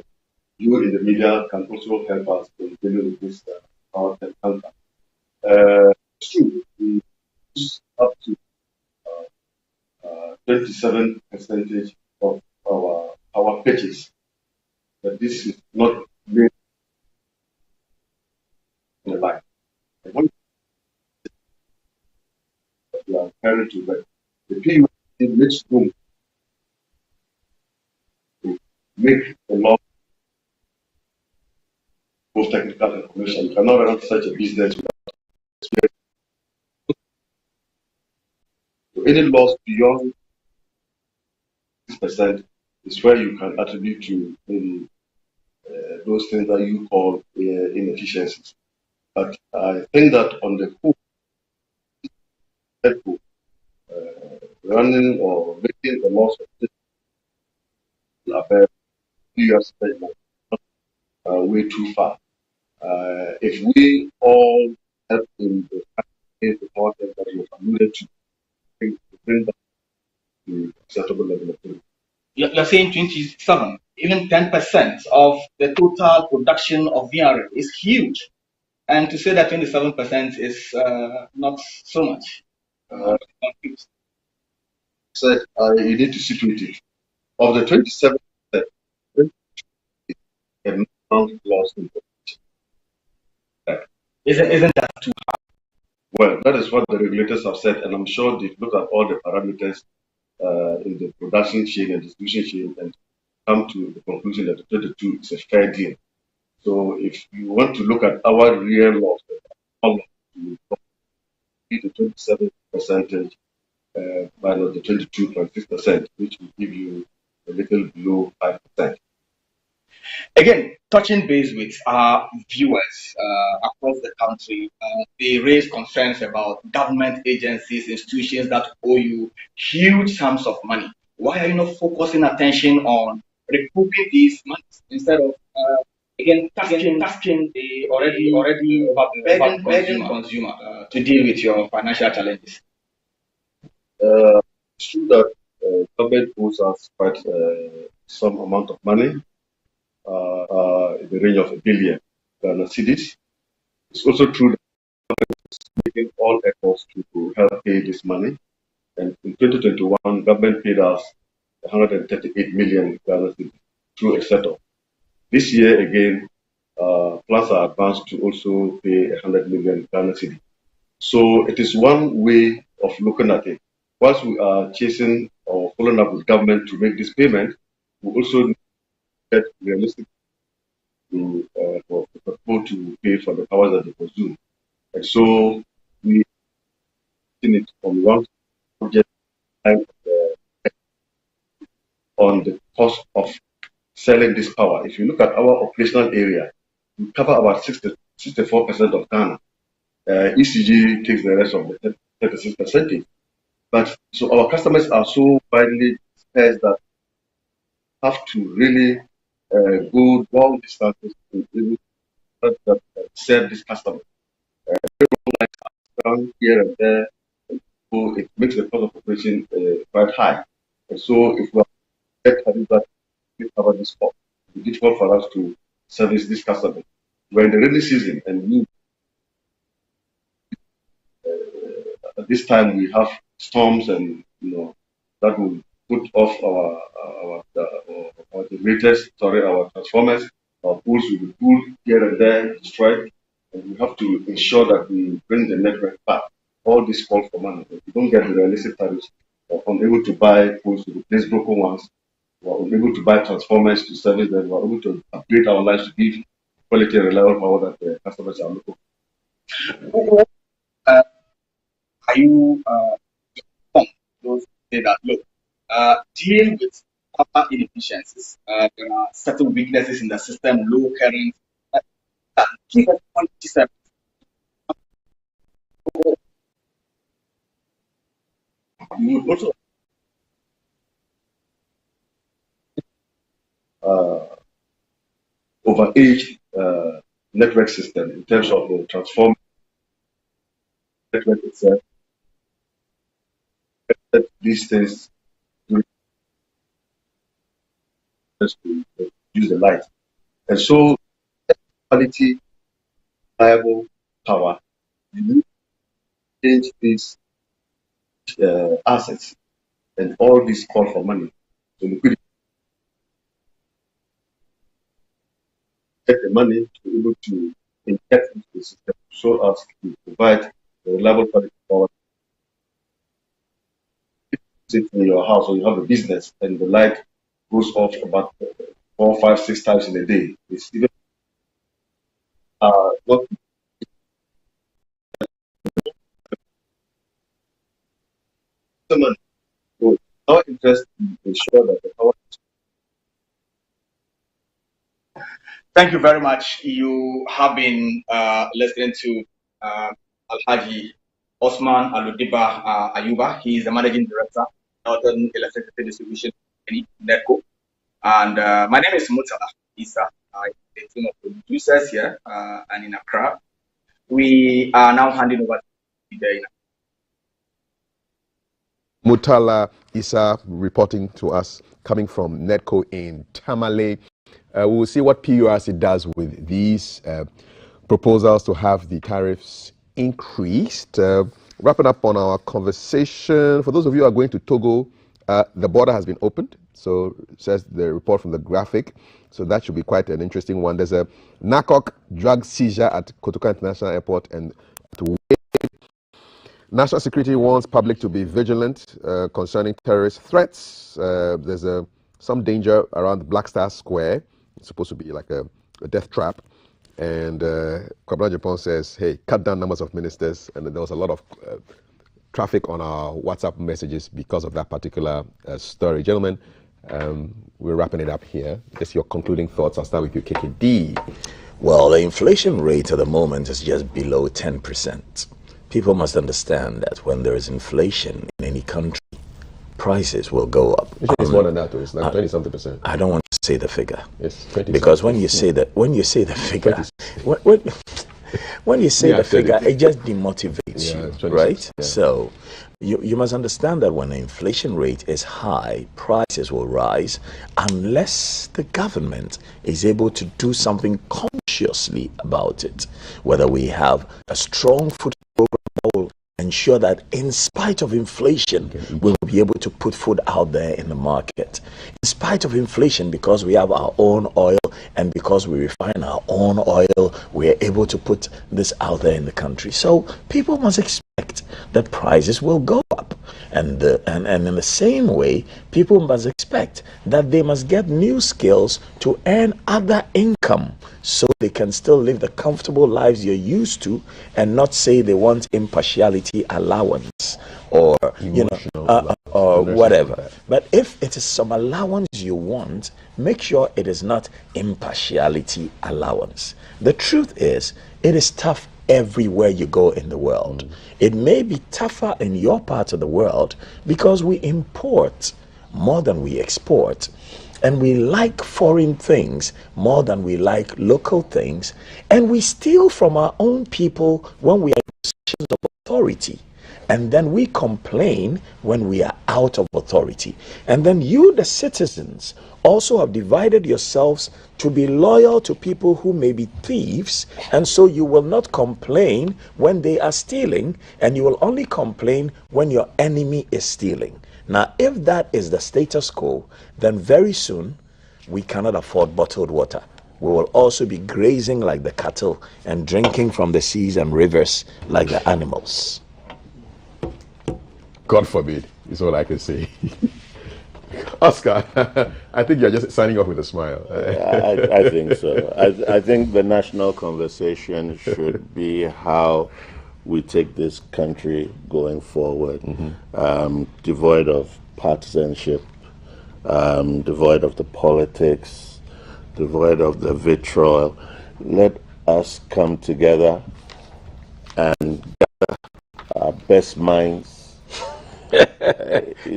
S7: You in the media can also help us in dealing with this power theft counter. It's true, we use up to 27% of our purchase. But this is not made in a line. We are carried to that. The PUC makes room to make a lot of technical information. You cannot run such a business without experience. So any loss beyond 6% is where you can attribute to maybe those things that you call inefficiencies. But I think that on the whole, running or making a loss of this about 2 years way too far. If we all help in the the power that you have alluded to bring that to acceptable level of growth.
S6: You're saying 27, even 10% of the total production of VRA is huge. And to say that 27% is not so much.
S7: Said you need to situate it. Of the 27%, and lost in
S6: Isn't that too high?
S7: well, that is what the regulators have said, and I'm sure they've looked at all the parameters in the production chain and distribution chain and come to the conclusion that the 22 is a fair deal. So if you want to look at our real loss, how long you be the 27 percentage minus the 22.6%, which will give you a little below 5%.
S6: Again, touching base with our viewers across the country, they raise concerns about government agencies, institutions that owe you huge sums of money. Why are you not focusing attention on recouping these monies instead of again tasking the already begging consumer to deal with your financial challenges?
S7: It's true that government owes us quite some amount of money, in the range of $1 billion Ghana cedis. It's also true that government is making all efforts to help pay this money. And in 2021, government paid us 138 million Ghana cedis through a setup. This year again, plans are advanced to also pay 100 million Ghana cedis. So it is one way of looking at it. Whilst we are chasing or following up with government to make this payment, we also need to get realistic for people to pay for the powers that they consume. And so we in it from one project on the cost of selling this power. If you look at our operational area, we cover about 64% of Ghana. ECG takes the rest of the 36%. But so our customers are so widely dispersed that have to really go long distances to be able to serve this customer. Around here and there, so it makes the cost of operation quite high. And so if we get that we cover this cost, it's difficult for us to service this customer. We're in the rainy season and we at this time we have storms and that will put off our generators, our transformers, our poles will be pulled here and there, destroyed, and we have to ensure that we bring the network back. All this calls for money. If we don't get the realistic tariffs, we're unable to buy poles to replace broken ones, we're unable to buy transformers to service them, we're able to upgrade our lives to give quality and reliable power that the customers are looking for.
S6: Are you those say that look, deal with power inefficiencies? There are certain weaknesses in the system, low current. Give us 27. You also
S7: overaged network system in terms of the transform network itself. These things to use the light, and so quality, reliable power. You need to change these assets, and all these call for money. So liquidity, get the money to be able to inject into the system so as to provide the reliable quality power. Sit in your house or you have a business and the light goes off about 4, 5, 6 times in a day. It's even not someone who is not interested in ensure that the power.
S6: Thank you very much. You have been listening to Alhaji Osman Aludiba Ayuba. He is the managing director of Northern Electricity Distribution Company, NERCO. And my name is Mutala Isa. I'm a team of producers here and in Accra. We are now handing over to be there.
S2: Mutala Isa reporting to us, coming from NEDCO in Tamale. We'll see what PURC does with these proposals to have the tariffs increased. Wrapping up on our conversation, for those of you who are going to Togo, the border has been opened. So says the report from the graphic. So that should be quite an interesting one. There's a narcotic drug seizure at Kotoka International Airport, and to National Security wants public to be vigilant concerning terrorist threats. There's some danger around Black Star Square. It's supposed to be like a death trap. And Kwabena Japan says, hey, cut down numbers of ministers. And there was a lot of traffic on our WhatsApp messages because of that particular story. Gentlemen, we're wrapping it up here. Just your concluding thoughts. I'll start with you, KKD.
S3: Well, the inflation rate at the moment is just below 10%. People must understand that when there is inflation in any country, prices will go up.
S2: It's more than that, though. It's like 20-something%.
S3: I don't want to say the figure.
S2: Yes, 20.
S3: Because when you say that, when you say the figure, when you say the figure, it just demotivates you, right? Yeah. So you must understand that when the inflation rate is high, prices will rise unless the government is able to do something consciously about it. Whether we have a strong food program will ensure that in spite of inflation, we'll be able to put food out there in the market. In spite of inflation, because we have our own oil and because we refine our own oil, we are able to put this out there in the country. So people must expect that prices will go up. And in the same way, people must expect that they must get new skills to earn other income so they can still live the comfortable lives you're used to and not say they want impartiality allowance or or whatever. But if it is some allowance you want, make sure it is not impartiality allowance. The truth is, it is tough everywhere you go in the world. It may be tougher in your part of the world because we import more than we export, and we like foreign things more than we like local things, and we steal from our own people when we are in positions of authority, and then we complain when we are out of authority. And then you, the citizens, also have divided yourselves to be loyal to people who may be thieves, and so you will not complain when they are stealing, and you will only complain when your enemy is stealing. Now, if that is the status quo, then very soon we cannot afford bottled water. We will also be grazing like the cattle and drinking from the seas and rivers like the animals.
S2: God forbid, is all I can say. Oscar, I think you're just signing off with a smile.
S1: I think so. I think the national conversation should be how we take this country going forward, devoid of partisanship, devoid of the politics, devoid of the vitriol. Let us come together and gather our best minds.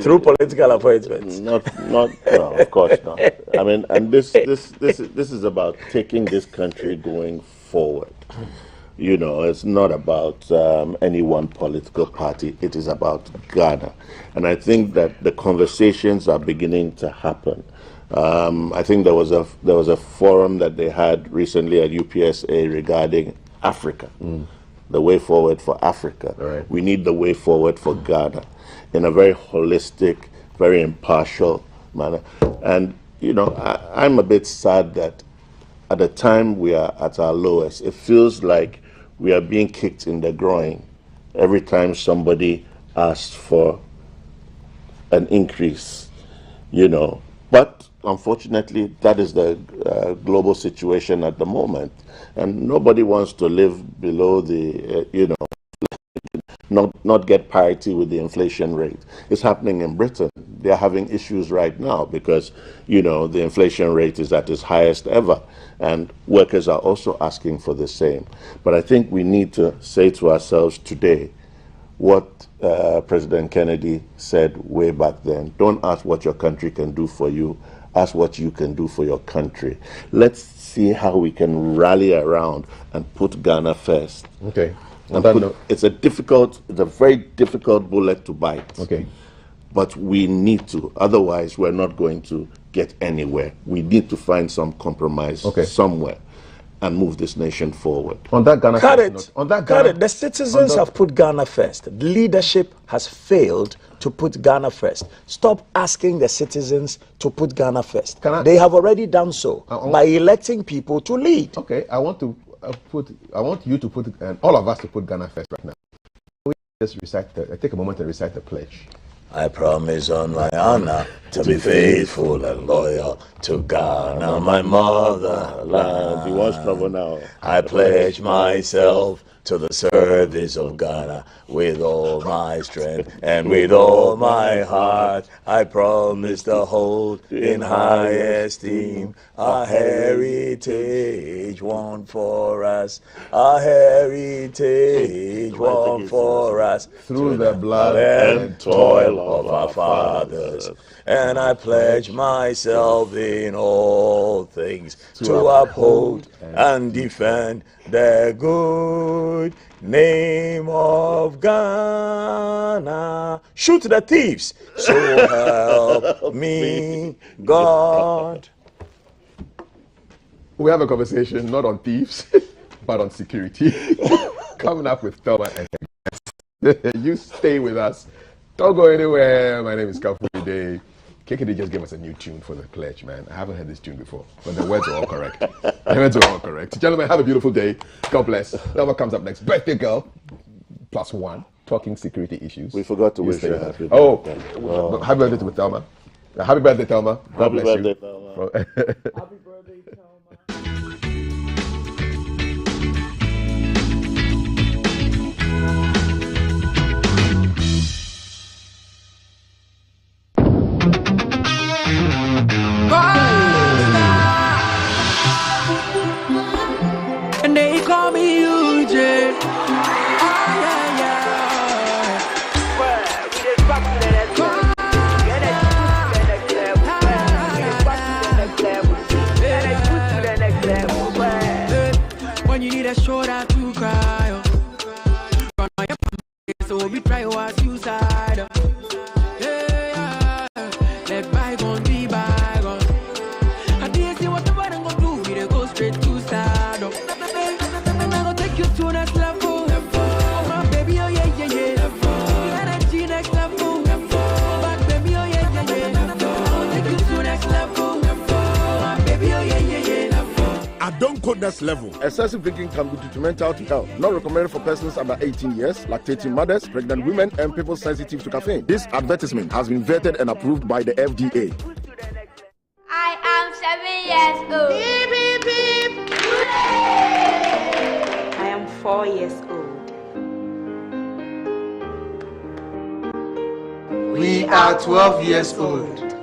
S3: Through political appointments.
S1: No, of course not. I mean, and this is about taking this country going forward. You know, it's not about any one political party. It is about Ghana, and I think that the conversations are beginning to happen. I think there was a forum that they had recently at UPSA regarding Africa, the way forward for Africa.
S2: Right.
S1: We need the way forward for Ghana in a very holistic, very impartial manner. And, you know, I'm a bit sad that at the time we are at our lowest, it feels like we are being kicked in the groin every time somebody asks for an increase, you know. But unfortunately, that is the global situation at the moment. And nobody wants to live below the, you know, not get parity with the inflation rate. It's happening in Britain. They're having issues right now because, you know, the inflation rate is at its highest ever, and workers are also asking for the same. But I think we need to say to ourselves today what President Kennedy said way back then. Don't ask what your country can do for you, ask what you can do for your country. Let's see how we can rally around and put Ghana first.
S2: Okay.
S1: It's a very difficult bullet to bite.
S2: Okay.
S1: But we need to, otherwise we're not going to get anywhere. We need to find some compromise somewhere and move this nation forward.
S2: On that Ghana
S3: Cut
S2: first
S3: it.
S2: note, on that
S3: Cut
S2: Ghana,
S3: it. The citizens have put Ghana first. The leadership has failed to put Ghana first. Stop asking the citizens to put Ghana first. They have already done so by electing people to lead.
S2: Okay, I want you to put, and all of us to put Ghana first right now. We just take a moment and recite the pledge.
S3: I promise on my honor to be faithful and loyal to Ghana, my motherland.
S1: You want trouble now?
S3: I pledge myself to the service of Ghana with all my strength and with all my heart. I promise to hold in high esteem a heritage won for us, a heritage won for us
S2: through the blood
S3: and toil of our fathers. And I pledge myself in all things to uphold and defend the good name of Ghana. Shoot the thieves, so help me God.
S2: We have a conversation not on thieves, but on security. Coming up with Thelma and you stay with us. Don't go anywhere. My name is Kafui today. KKD just gave us a new tune for the pledge, man. I haven't heard this tune before, but the words are all correct. The words are all correct. Gentlemen, have a beautiful day. God bless. Thelma comes up next. Birthday girl, +1, talking security issues.
S1: We forgot to wish her happy birthday.
S2: Oh, happy birthday to Thelma. Happy birthday, Thelma. God bless you.
S1: Thelma.
S4: Happy birthday, Thelma.
S8: And they call me UJ. When you need a shoulder to cry, run on your so we try our suicide. Let bygone be bygone. I didn't see what the body gonna do. We go straight to sad. I'm gonna take you to next level. My baby, oh yeah, yeah, yeah. Energy next level. Back baby, oh yeah, yeah, yeah. I'm gonna take you to next level. My baby, oh yeah, yeah, yeah.
S9: I don't code next level. Excessive drinking can be detrimental to health. Not recommended for persons under 18 years, lactating mothers, pregnant women, and people sensitive to caffeine. This advertisement has been vetted and approved by the FDA.
S10: I am 7 years old. Beep, beep, beep.
S11: I am 4 years old.
S8: We are 12 years old.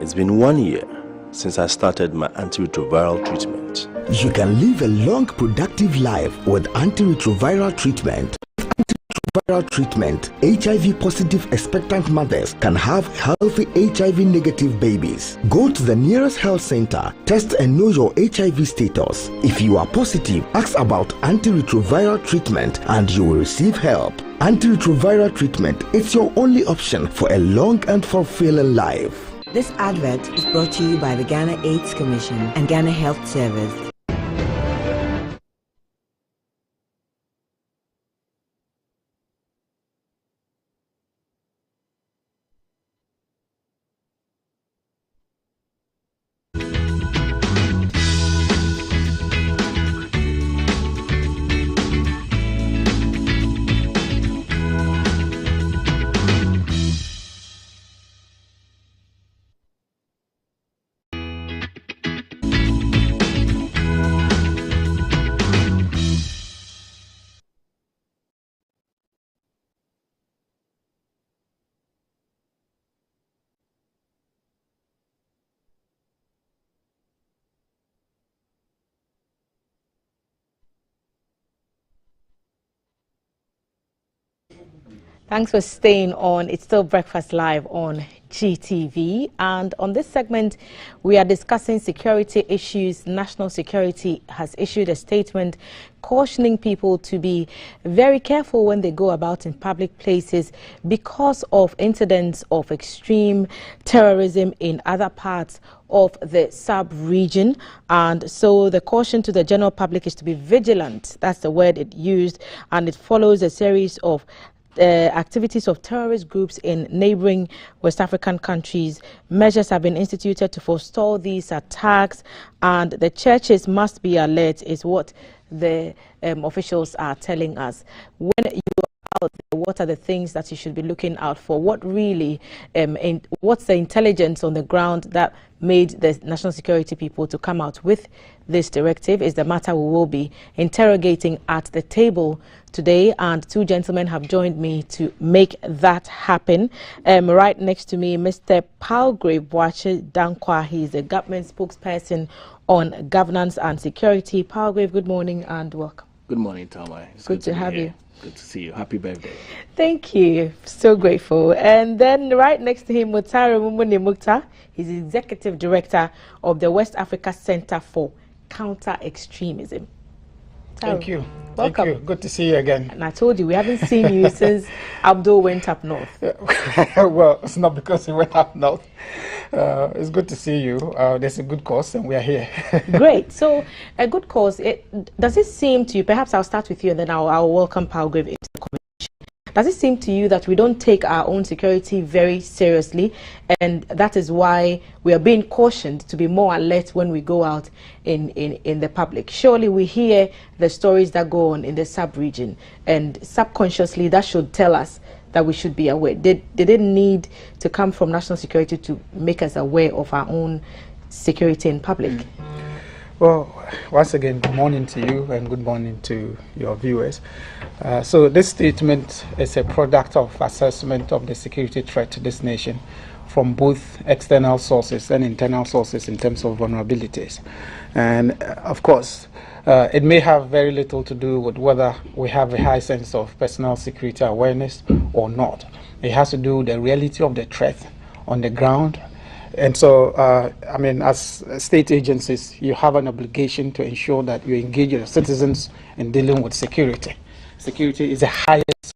S12: It's been 1 year since I started my antiretroviral treatment.
S13: You can live a long, productive life with antiretroviral treatment. Antiretroviral treatment, HIV-positive expectant mothers can have healthy HIV-negative babies. Go to the nearest health center, test and know your HIV status. If you are positive, ask about antiretroviral treatment and you will receive help. Antiretroviral treatment is your only option for a long and fulfilling life.
S11: This advert is brought to you by the Ghana AIDS Commission and Ghana Health Service.
S4: Thanks for staying on. It's still Breakfast Live on GTV, and on this segment we are discussing security issues. National Security has issued a statement cautioning people to be very careful when they go about in public places because of incidents of extreme terrorism in other parts of the sub-region. And so the caution to the general public is to be vigilant. That's the word it used, and it follows a series of activities of terrorist groups in neighboring West African countries. Measures have been instituted to forestall these attacks, and the churches must be alert, is what the officials are telling us. When you are out there, what are the things that you should be looking out for? What really, what's the intelligence on the ground that made the national security people to come out with this directive is the matter we will be interrogating at the table today, and two gentlemen have joined me to make that happen. Right next to me, Mr. Palgrave Dankwa. He is the government spokesperson on governance and security. Palgrave, good morning and welcome.
S14: Good morning, Thelma. It's
S4: good to have you.
S14: Good to see you. Happy birthday.
S4: Thank you. So grateful. And then right next to him, Mutare Mumuni Mukta. He's the Executive Director of the West Africa Center for Counter-Extremism.
S15: Thank you.
S4: Welcome.
S15: Thank you. Good to see you again.
S4: And I told you, we haven't seen you since Abdul went up north.
S15: Well, it's not because he went up north. It's good to see you. There's a good cause and we are here.
S4: Great. So, a good cause, does it seem to you, perhaps I'll start with you and then I'll welcome Palgrave into the conversation. Does it seem to you that we don't take our own security very seriously, and that is why we are being cautioned to be more alert when we go out in the public? Surely we hear the stories that go on in the sub-region, and subconsciously that should tell us that we should be aware. Did it need to come from national security to make us aware of our own security in public?
S15: Well, once again, good morning to you and good morning to your viewers. So this statement is a product of assessment of the security threat to this nation from both external sources and internal sources in terms of vulnerabilities. And of course, it may have very little to do with whether we have a high sense of personal security awareness or not. It has to do with the reality of the threat on the ground. And so, I mean, as state agencies, you have an obligation to ensure that you engage your citizens in dealing with security. Security is the highest,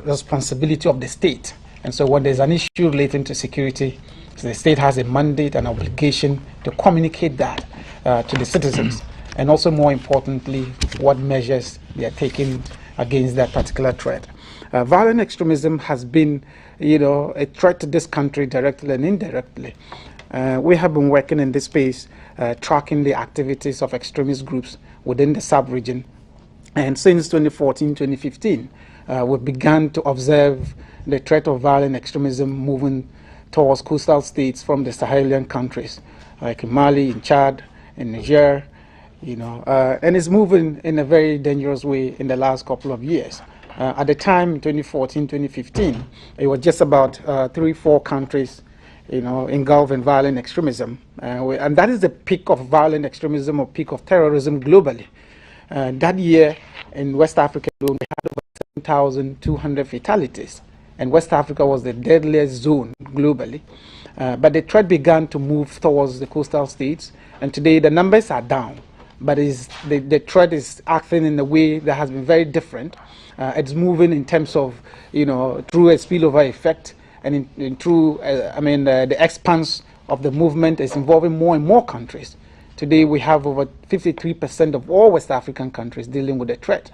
S15: responsibility of the state. And so when there's an issue relating to security, the state has a mandate and obligation to communicate that to the citizens. And also, more importantly, what measures they are taking against that particular threat. Violent extremism has been, a threat to this country directly and indirectly. We have been working in this space, tracking the activities of extremist groups within the sub-region. And since 2014, 2015, we've begun to observe the threat of violent extremism moving towards coastal states from the Sahelian countries, like in Mali, in Chad, in Niger, and it's moving in a very dangerous way in the last couple of years. At the time, 2014, 2015, it was just about 3-4 countries, engulfed in violent extremism. And that is the peak of violent extremism or peak of terrorism globally. That year in West Africa alone, we had over 7,200 fatalities. And West Africa was the deadliest zone globally. But the threat began to move towards the coastal states. And today the numbers are down. But the threat is acting in a way that has been very different. It's moving in terms of, through a spillover effect, and through, the expanse of the movement is involving more and more countries. Today we have over 53% of all West African countries dealing with the threat.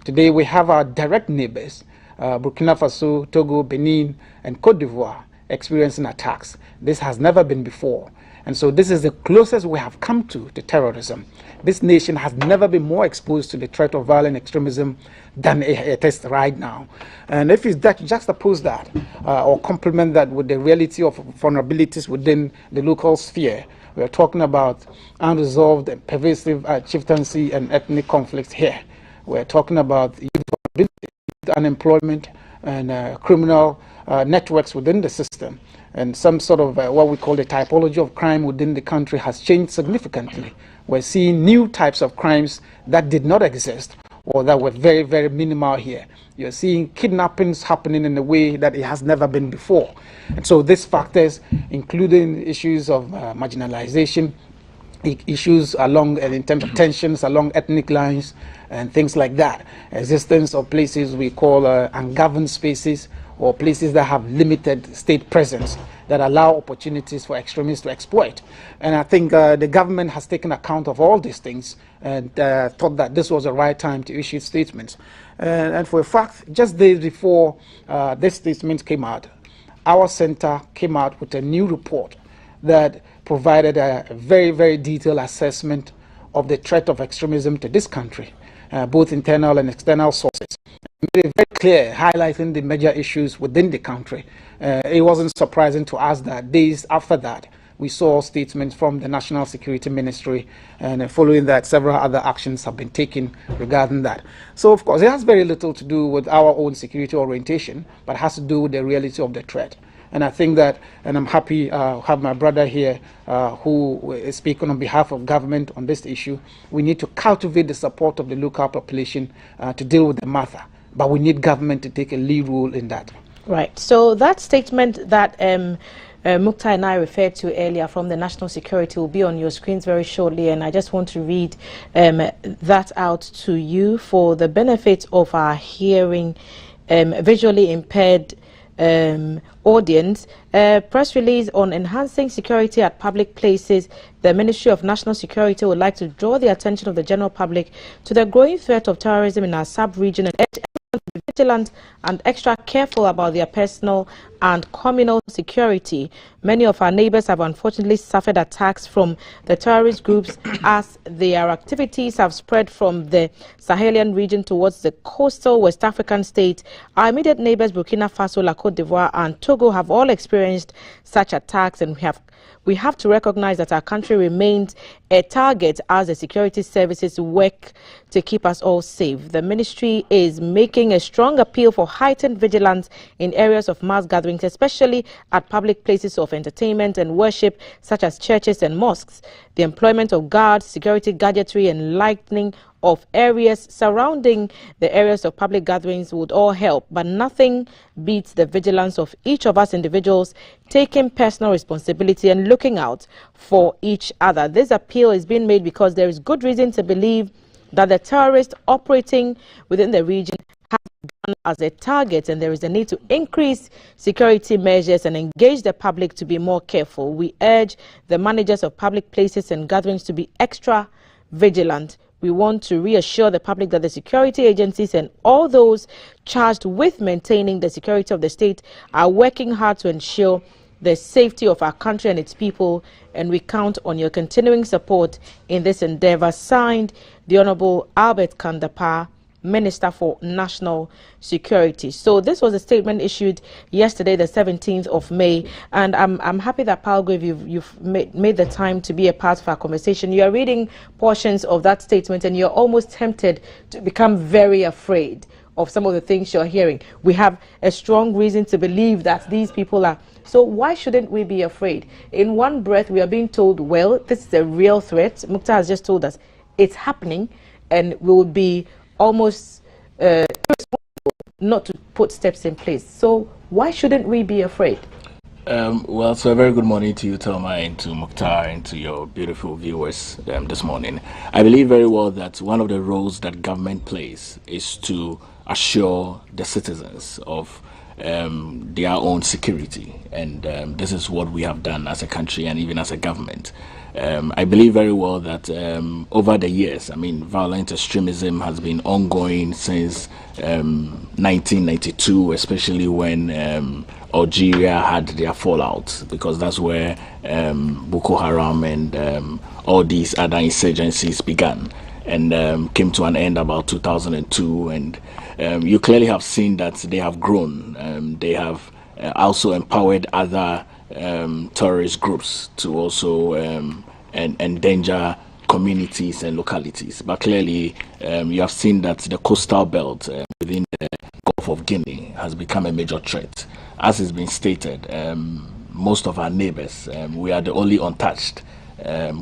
S15: Today we have our direct neighbors, Burkina Faso, Togo, Benin, and Cote d'Ivoire, experiencing attacks. This has never been before. And so this is the closest we have come to terrorism. This nation has never been more exposed to the threat of violent extremism than it is right now. And if you juxtapose that or complement that with the reality of vulnerabilities within the local sphere, we are talking about unresolved and pervasive chieftaincy and ethnic conflicts here. We are talking about youth vulnerability, youth unemployment, and criminal networks within the system. And some sort of what we call the typology of crime within the country has changed significantly. We're seeing new types of crimes that did not exist or that were very, very minimal here. You're seeing kidnappings happening in a way that it has never been before. And so these factors, including issues of marginalization, issues along in terms of tensions along ethnic lines and things like that, existence of places we call ungoverned spaces, or places that have limited state presence that allow opportunities for extremists to exploit. And I think the government has taken account of all these things and thought that this was the right time to issue statements. And for a fact, just days before this statement came out, our center came out with a new report that provided a very, very detailed assessment of the threat of extremism to this country, both internal and external sources. Made it very clear, highlighting the major issues within the country. It wasn't surprising to us that days after that, we saw statements from the National Security Ministry, and following that, several other actions have been taken regarding that. So, of course, it has very little to do with our own security orientation, but has to do with the reality of the threat. And I think that, and I'm happy to have my brother here who is speaking on behalf of government on this issue. We need to cultivate the support of the local population to deal with the matter, but we need government to take a lead role in that.
S4: Right. So that statement that Mukta and I referred to earlier from the National Security will be on your screens very shortly, and I just want to read that out to you for the benefit of our hearing visually impaired audience. Press release on enhancing security at public places. The Ministry of National Security would like to draw the attention of the general public to the growing threat of terrorism in our sub-region and urge everyone to be vigilant and extra careful about their personal and communal security. Many of our neighbors have unfortunately suffered attacks from the terrorist groups as their activities have spread from the Sahelian region towards the coastal West African states. Our immediate neighbors, Burkina Faso, La Côte d'Ivoire and Togo, have all experienced such attacks, and we have to recognize that our country remains a target as the security services work to keep us all safe. The ministry is making a strong appeal for heightened vigilance in areas of mass gatherings, especially at public places of entertainment and worship such as churches and mosques. The employment of guards, security gadgetry and lightening of areas surrounding the areas of public gatherings would all help, but nothing beats the vigilance of each of us individuals taking personal responsibility and looking out for each other. This appeal is being made because there is good reason to believe that the terrorists operating within the region have gone as a target, and there is a need to increase security measures and engage the public to be more careful. We urge the managers of public places and gatherings to be extra vigilant. We want to reassure the public that the security agencies and all those charged with maintaining the security of the state are working hard to ensure the safety of our country and its people, and we count on your continuing support in this endeavor. Signed, the Honorable Albert Kandapa, Minister for National Security. So this was a statement issued yesterday, the 17th of May, and I'm happy that Palgrave, you've made the time to be a part of our conversation. You are reading portions of that statement and you're almost tempted to become very afraid of some of the things you're hearing. We have a strong reason to believe that these people are. So why shouldn't we be afraid? In one breath, we are being told, well, this is a real threat. Mukta has just told us it's happening, and we will be almost irresponsible not to put steps in place. So why shouldn't we be afraid?
S14: Well, so a very good morning to you, Thelma, and to Mukhtar, and to your beautiful viewers this morning. I believe very well that one of the roles that government plays is to assure the citizens of their own security, and this is what we have done as a country and even as a government. I believe very well that over the years, I mean, violent extremism has been ongoing since 1992, especially when Algeria had their fallout, because that's where Boko Haram and all these other insurgencies began and came to an end about 2002. And you clearly have seen that they have grown. They have also empowered other terrorist groups to also endanger communities and localities. But clearly, you have seen that the coastal belt within the Gulf of Guinea has become a major threat. As has been stated, most of our neighbors, we are the only untouched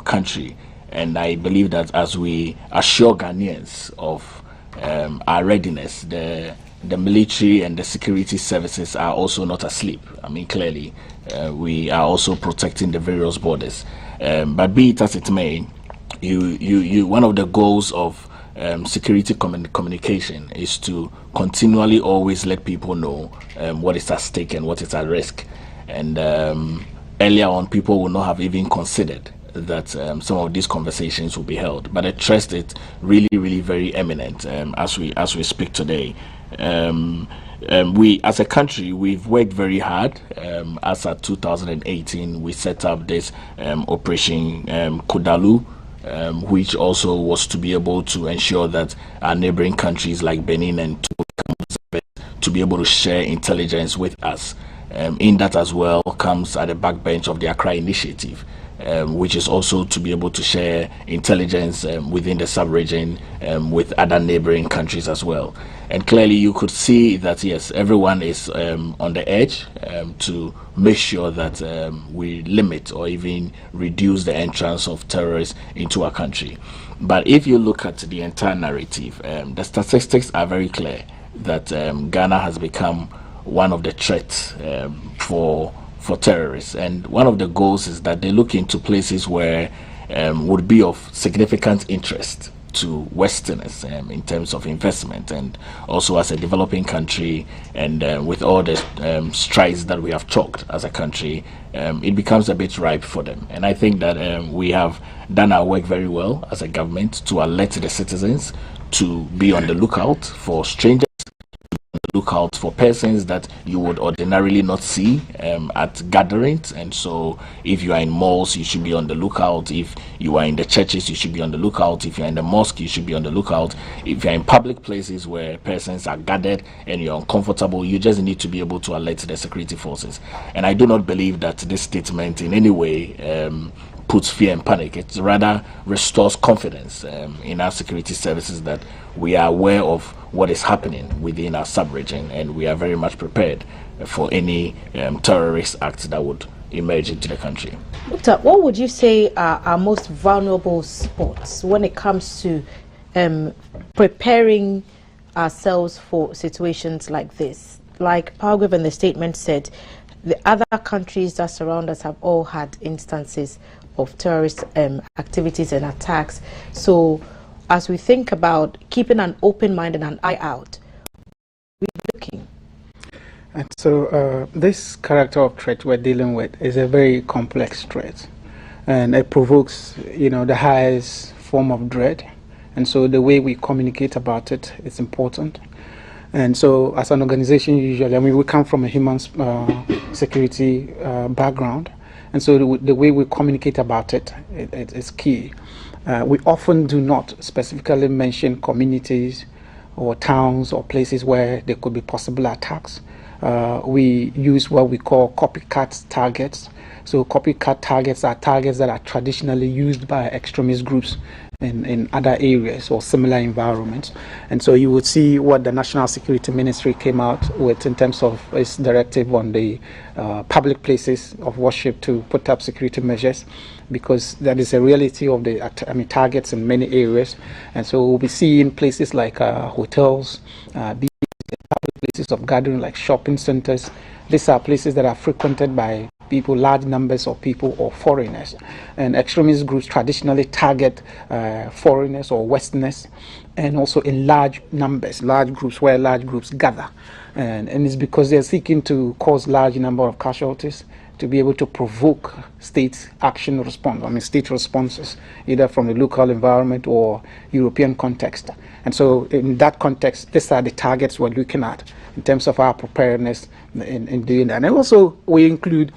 S14: country. And I believe that as we assure Ghanaians of our readiness. The military and the security services are also not asleep. I mean, clearly, we are also protecting the various borders. But be it as it may, one of the goals of security communication is to continually always let people know what is at stake and what is at risk. And earlier on, people would not have even considered that some of these conversations will be held. But I trust it really very eminent as we speak today. We as a country, we've worked very hard. As at 2018, we set up this Operation Kodalu, which also was to be able to ensure that our neighboring countries like Benin and Togo to be able to share intelligence with us. In that as well comes at the backbench of the Accra Initiative, which is also to be able to share intelligence within the sub-region with other neighboring countries as well. And clearly you could see that, yes, everyone is on the edge to make sure that we limit or even reduce the entrance of terrorists into our country. But if you look at the entire narrative, the statistics are very clear that Ghana has become one of the threats for terrorists, and one of the goals is that they look into places where would be of significant interest to Westerners in terms of investment, and also as a developing country, and with all the strides that we have chalked as a country, it becomes a bit ripe for them. And I think that we have done our work very well as a government to alert the citizens to be on the lookout for strangers, look out for persons that you would ordinarily not see at gatherings. And so if you are in malls, you should be on the lookout. If you are in the churches, you should be on the lookout. If you're in the mosque, you should be on the lookout. If you're in public places where persons are gathered and you're uncomfortable, you just need to be able to alert the security forces. And I do not believe that this statement in any way puts fear and panic. It rather restores confidence in our security services that we are aware of what is happening within our sub-region, and we are very much prepared for any terrorist acts that would emerge into the country.
S4: Doctor, what would you say are our most vulnerable spots when it comes to preparing ourselves for situations like this? Like Palgrave in the statement said, the other countries that surround us have all had instances of terrorist activities and attacks. So as we think about keeping an open mind and an eye out, we're looking.
S15: And so this character of threat we're dealing with is a very complex threat, and it provokes, the highest form of dread. And so the way we communicate about it is important. And so as an organization, usually, we come from a human security background. And so the way we communicate about it is key. We often do not specifically mention communities or towns or places where there could be possible attacks. We use what we call copycat targets. So copycat targets are targets that are traditionally used by extremist groups in other areas or similar environments. And so you would see what the National Security Ministry came out with in terms of its directive on the public places of worship to put up security measures, because that is a reality of the targets in many areas. And so we'll be seeing places like hotels, public places of gathering like shopping centers. These are places that are frequented by people, large numbers of people or foreigners. And extremist groups traditionally target foreigners or Westerners, and also in large numbers, large groups where large groups gather. And it's because they're seeking to cause large number of casualties to be able to provoke state action response, state responses, either from the local environment or European context. And so in that context, these are the targets we're looking at in terms of our preparedness in doing that. And also we include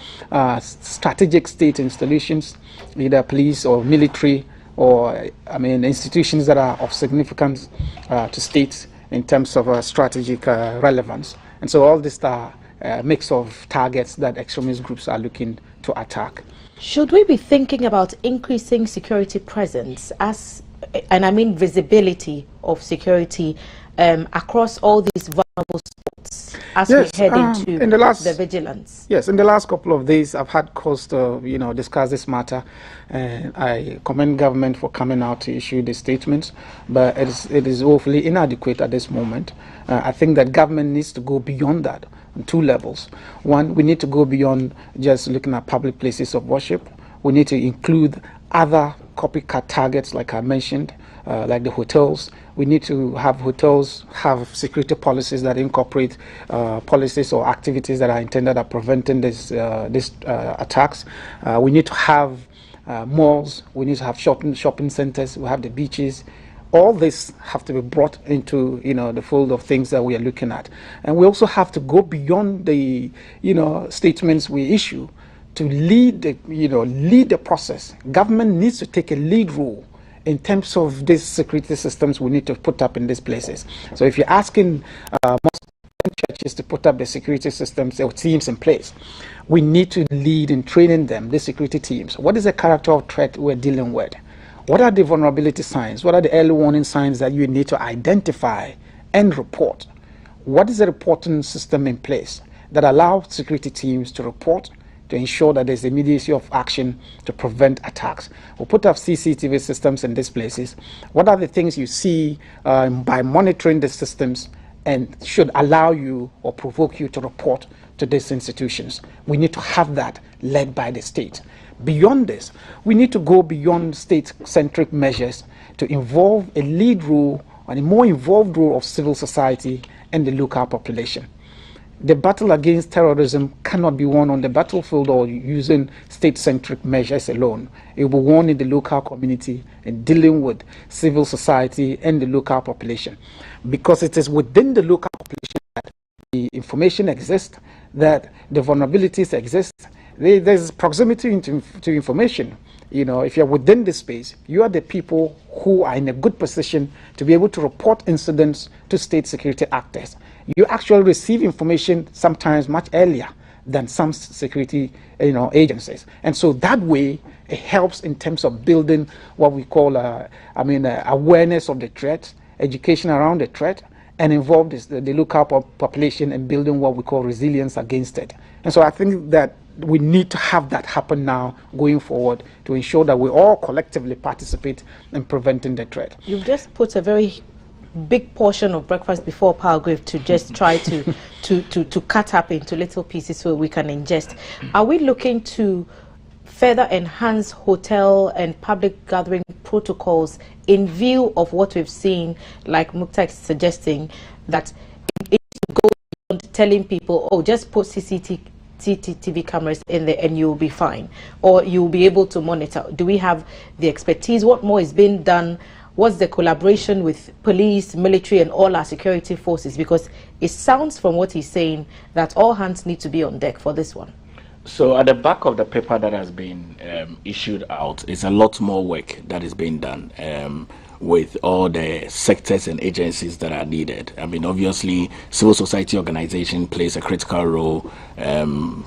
S15: strategic state installations, either police or military, or institutions that are of significance to states in terms of strategic relevance. And so all these are a mix of targets that extremist groups are looking to attack.
S4: Should we be thinking about increasing security presence visibility of security across all these vulnerable spots as
S15: Yes,
S4: we head into
S15: in the
S4: vigilance?
S15: Yes, in the last couple of days, I've had cause to, discuss this matter, and I commend government for coming out to issue the statements, but it is woefully inadequate at this moment. I think that government needs to go beyond that on two levels. One, we need to go beyond just looking at public places of worship. We need to include other copycat targets, like I mentioned, like the hotels. We need to have hotels have security policies that incorporate policies or activities that are intended at preventing these attacks. We need to have malls. We need to have shopping centers. We have the beaches. All this have to be brought into the fold of things that we are looking at, and we also have to go beyond the statements we issue to lead the process. Government needs to take a lead role in terms of these security systems we need to put up in these places. So if you're asking most churches to put up the security systems or teams in place, we need to lead in training them, the security teams. What is the character of threat we're dealing with? What are the vulnerability signs? What are the early warning signs that you need to identify and report? What is the reporting system in place that allows security teams to report, to ensure that there's immediacy of action to prevent attacks? We'll put up CCTV systems in these places. What are the things you see by monitoring the systems and should allow you or provoke you to report to these institutions? We need to have that led by the state. Beyond this, we need to go beyond state-centric measures to involve a lead role and a more involved role of civil society and the local population. The battle against terrorism cannot be won on the battlefield or using state-centric measures alone. It will be won in the local community and dealing with civil society and the local population. Because it is within the local population that the information exists, that the vulnerabilities exist. There's proximity to information. If you're within this space, you are the people who are in a good position to be able to report incidents to state security actors. You actually receive information sometimes much earlier than some security agencies. And so that way, it helps in terms of building what we call awareness of the threat, education around the threat, and involve the local population in building what we call resilience against it. And so I think that we need to have that happen now going forward to ensure that we all collectively participate in preventing the threat.
S4: You've just put a very big portion of breakfast before power grave to just try to cut up into little pieces so we can ingest. Are we looking to further enhance hotel and public gathering protocols in view of what we've seen, like Mukta is suggesting, that it to go beyond telling people, oh, just put CCTV cameras in there and you'll be fine, or you'll be able to monitor? Do we have the expertise? What more is being done? What's the collaboration with police, military, and all our security forces? Because it sounds from what he's saying that all hands need to be on deck for this one.
S14: So at the back of the paper that has been issued out is a lot more work that is being done with all the sectors and agencies that are needed. I mean, obviously, civil society organization plays a critical role.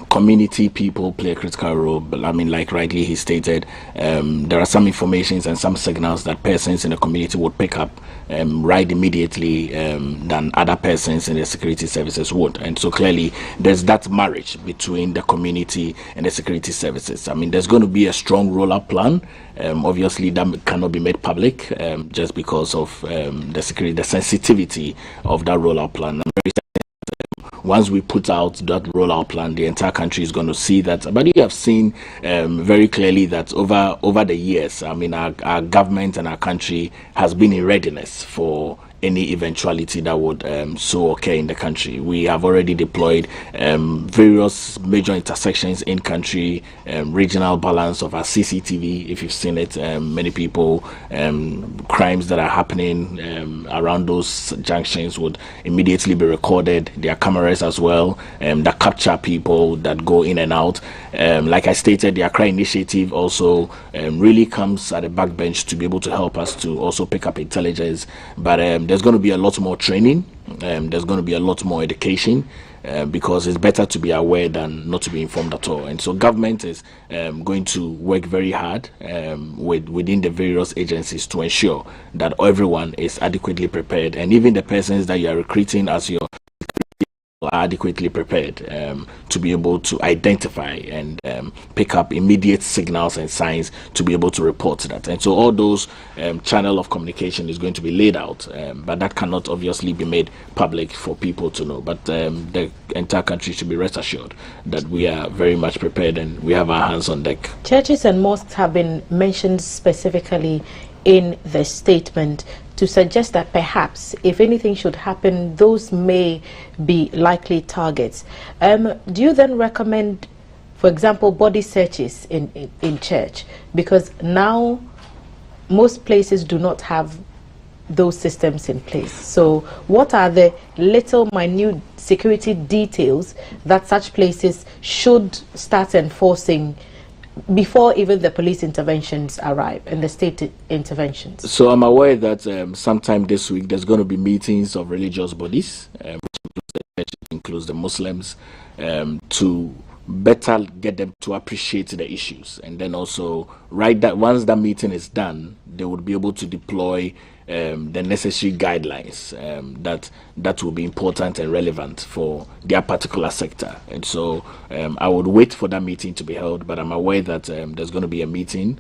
S14: Community people play a critical role. But I mean, like rightly he stated, there are some informations and some signals that persons in the community would pick up right immediately than other persons in the security services would. And so clearly, there's that marriage between the community and the security services. I mean, there's going to be a strong rollout plan. Obviously, that cannot be made public just because of the sensitivity of that rollout plan. Once we put out that rollout plan, the entire country is going to see that. But you have seen very clearly that over the years, I mean, our government and our country has been in readiness for any eventuality that would so occur in the country. We have already deployed various major intersections in country, regional balance of our CCTV, if you've seen it. Many people, crimes that are happening around those junctions would immediately be recorded. There are cameras as well that capture people that go in and out. Like I stated, the Accra initiative also really comes at the backbench to be able to help us to also pick up intelligence. But there's going to be a lot more training. There's going to be a lot more education because it's better to be aware than not to be informed at all. And so government is going to work very hard within the various agencies to ensure that everyone is adequately prepared, and even the persons that you are recruiting as your are adequately prepared to be able to identify and pick up immediate signals and signs to be able to report that. And so all those channel of communication is going to be laid out, but that cannot obviously be made public for people to know. But the entire country should be rest assured that we are very much prepared and we have our hands on deck.
S4: Churches and mosques have been mentioned specifically in the statement to suggest that perhaps if anything should happen, those may be likely targets. Do you then recommend, for example, body searches in church? Because now most places do not have those systems in place. So what are the little minute security details that such places should start enforcing before even the police interventions arrive and the state interventions?
S14: So I'm aware that sometime this week there's going to be meetings of religious bodies, which includes the Muslims, to better get them to appreciate the issues. And then also, once that meeting is done, they would be able to deploy the necessary guidelines that will be important and relevant for their particular sector. And so I would wait for that meeting to be held, but I'm aware that there's going to be a meeting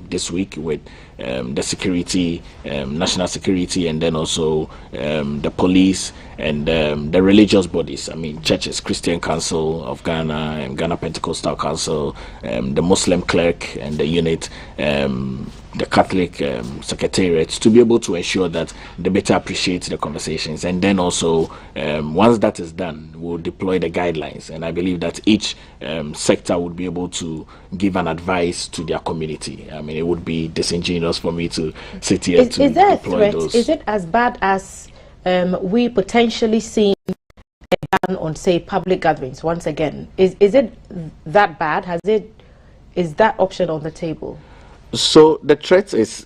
S14: this week with the security, national security, and then also the police and the religious bodies. I mean, churches, Christian Council of Ghana and Ghana Pentecostal Council, the Muslim clerk and the unit, the Catholic Secretariat, to be able to ensure that they better appreciate the conversations. And then also, once that is done, we'll deploy the guidelines. And I believe that each sector would be able to give an advice to their community. I mean, it would be disingenuous for me to sit here to
S4: is there
S14: deploy
S4: a threat?
S14: those.
S4: Is it as bad as we potentially see a ban on, say, public gatherings once again? Is it that bad? Is that option on the table?
S14: So the threat is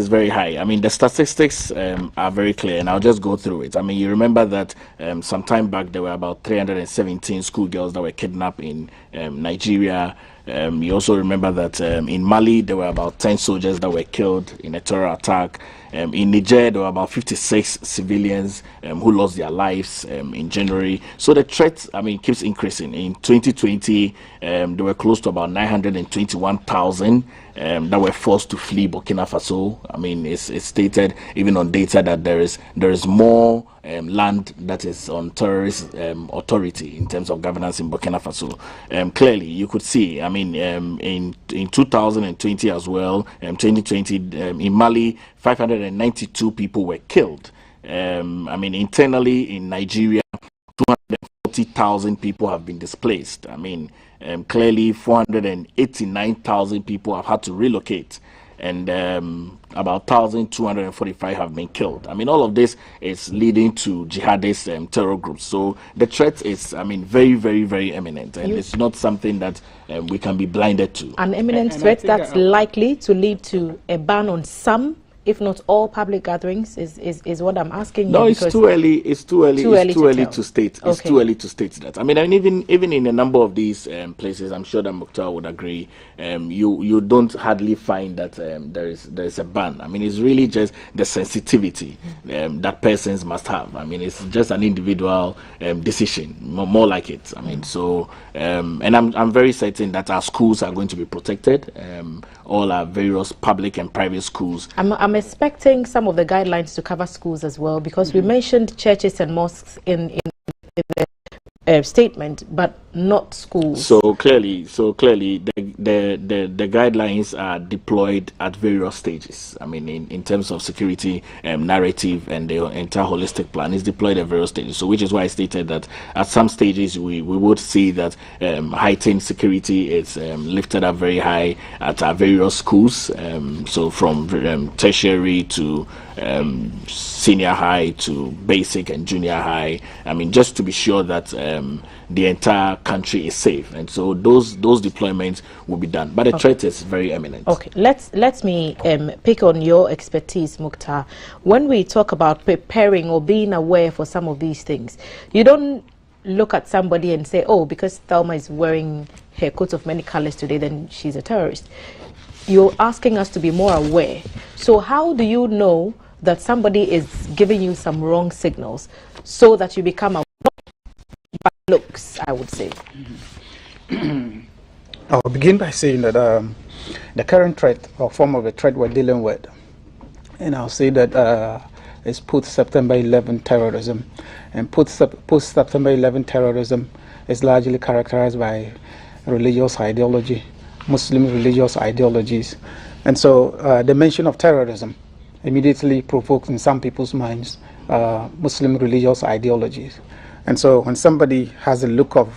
S14: very high. I mean, the statistics are very clear, and I'll just go through it. I mean, you remember that some time back there were about 317 schoolgirls that were kidnapped in Nigeria. You also remember that in Mali there were about 10 soldiers that were killed in a terror attack. In Niger there were about 56 civilians who lost their lives in January. So the threat, I mean, keeps increasing. In 2020 there were close to about 921,000 that were forced to flee Burkina Faso. I mean, it's stated even on data that there is more land that is on terrorist authority in terms of governance in Burkina Faso. Clearly, you could see, I mean, in 2020 as well, 2020 in Mali, 592 people were killed. I mean, internally in Nigeria, 240,000 people have been displaced. I mean, clearly 489,000 people have had to relocate, and about 1,245 have been killed. I mean, all of this is leading to jihadist terror groups. So the threat is, I mean, very, very, very imminent, and it's not something that we can be blinded to.
S4: An imminent threat that's likely to lead to a ban on some, if not all, public gatherings is what I'm asking you.
S14: No, it's too early. It's too early. It's too early to state. It's
S4: Okay.
S14: too early to state that. I mean, and even in a number of these places, I'm sure that Mukhtar would agree. You don't hardly find that there is a ban. I mean, it's really just the sensitivity that persons must have. I mean, it's just an individual decision, more like it. I mean, so and I'm very certain that our schools are going to be protected. All our various public and private schools.
S4: I'm expecting some of the guidelines to cover schools as well, because we mentioned churches and mosques in the statement, but not schools.
S14: So clearly, the guidelines are deployed at various stages. I mean, in terms of security narrative, and the entire holistic plan is deployed at various stages. So, which is why I stated that at some stages we would see that heightened security is lifted up very high at our various schools. So from tertiary to senior high to basic and junior high. I mean, just to be sure that the entire country is safe, and so those deployments will be done. But the threat is very imminent.
S4: Okay, let me pick on your expertise, Mukhtar. When we talk about preparing or being aware for some of these things, you don't look at somebody and say, oh, because Thelma is wearing her coat of many colors today, then she's a terrorist. You're asking us to be more aware. So how do you know that somebody is giving you some wrong signals so that you become aware? I would say.
S15: I'll begin by saying that the current threat or form of a threat we're dealing with, and I'll say that is post-September 11 terrorism. And post-September 11 terrorism is largely characterized by religious ideology, Muslim religious ideologies. And so the mention of terrorism immediately provokes in some people's minds Muslim religious ideologies. And so when somebody has a look of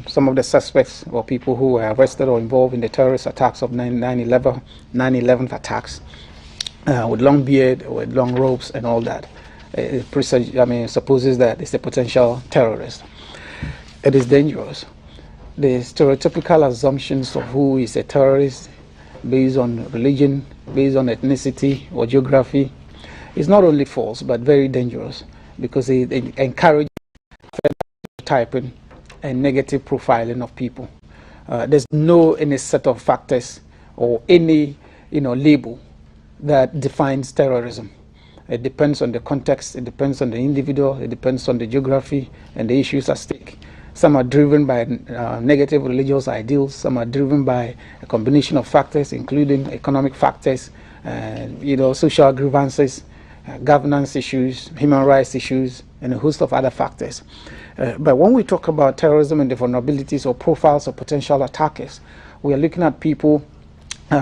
S15: some of the suspects or people who were arrested or involved in the terrorist attacks of 9/11 attacks, with long beard, with long robes and all that, it supposes that it's a potential terrorist. It is dangerous. The stereotypical assumptions of who is a terrorist based on religion, based on ethnicity or geography is not only false but very dangerous, because it encourages stereotyping and negative profiling of people. There's no any set of factors or any label that defines terrorism. It depends on the context, it depends on the individual, it depends on the geography and the issues at stake. Some are driven by negative religious ideals, some are driven by a combination of factors, including economic factors, social grievances, governance issues, human rights issues, and a host of other factors. But when we talk about terrorism and the vulnerabilities or profiles of potential attackers, we are looking at people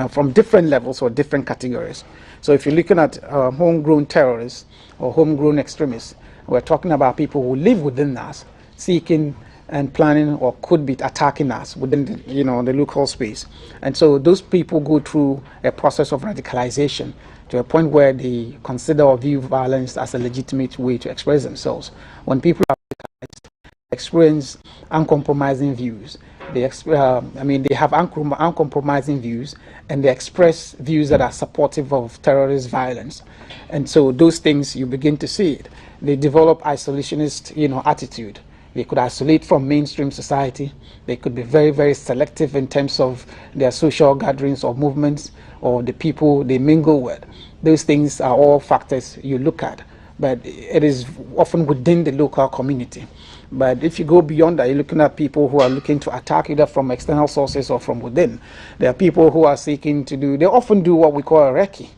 S15: from different levels or different categories. So if you're looking at homegrown terrorists or homegrown extremists, we're talking about people who live within us, seeking and planning or could be attacking us within the local space. And so those people go through a process of radicalization to a point where they consider or view violence as a legitimate way to express themselves. When people are radicalized, they experience uncompromising views. They have uncompromising views, and they express views that are supportive of terrorist violence. And so those things, you begin to see it. They develop isolationist, attitude. They could isolate from mainstream society. They could be very, very selective in terms of their social gatherings or movements or the people they mingle with. Those things are all factors you look at, but it is often within the local community. But if you go beyond that, you're looking at people who are looking to attack either from external sources or from within. There are people who are seeking to they often do what we call a recce.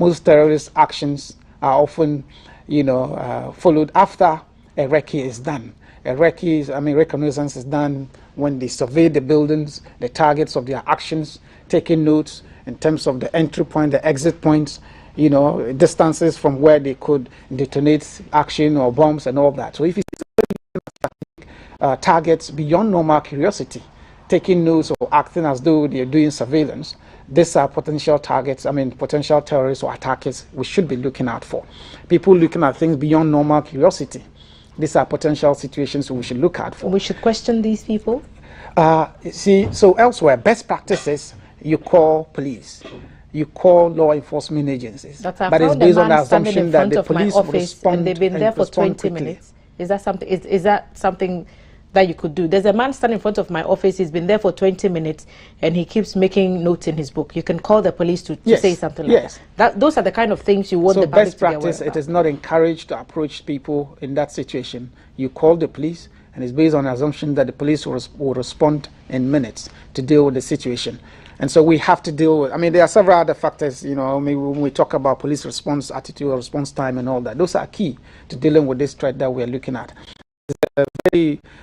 S15: Most terrorist actions are often, followed after a recce is done. A recce, reconnaissance is done when they survey the buildings, the targets of their actions, taking notes in terms of the entry point, the exit points, distances from where they could detonate action or bombs and all that. So if you targets beyond normal curiosity, taking notes or acting as though they're doing surveillance, these are potential targets, potential terrorists or attackers we should be looking out for. People looking at things beyond normal curiosity, these are potential situations we should look out for.
S4: We should question these people?
S15: So elsewhere, best practices, you call police, you call law enforcement agencies.
S4: But it's based on the assumption that the police will respond, and they've been there for 20 minutes. Is that something that you could do? There's a man standing in front of my office. He's been there for 20 minutes, and he keeps making notes in his book. You can call the police to say something like that. Those are the kind of things you want the public to be aware about. So best practice, it is not encouraged to approach people in that situation. You call the police, and it's based on the assumption that the police will respond in minutes to deal with the situation. And so we have to deal with, there are several other factors, when we talk about police response attitude or response time and all that. Those are key to dealing with this threat that we're looking at. There's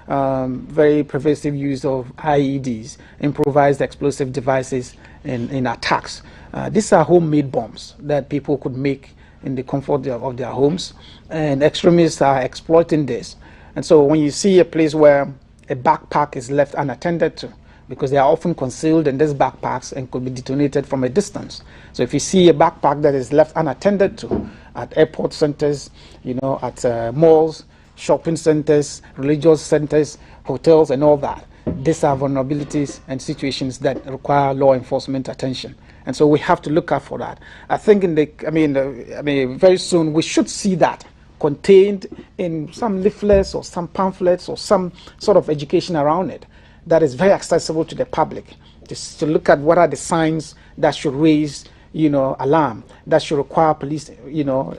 S4: a very pervasive use of IEDs, improvised explosive devices in attacks. These are homemade bombs that people could make in the comfort of their homes, and extremists are exploiting this. And so when you see a place where a backpack is left unattended to, because they are often concealed in these backpacks and could be detonated from a distance. So if you see a backpack that is left unattended to at airport centers, at malls, shopping centers, religious centers, hotels, and all that, these are vulnerabilities and situations that require law enforcement attention. And so we have to look out for that. I think very soon we should see that contained in some leaflets or some pamphlets or some sort of education around it that is very accessible to the public, just to look at what are the signs that should raise, alarm, that should require police,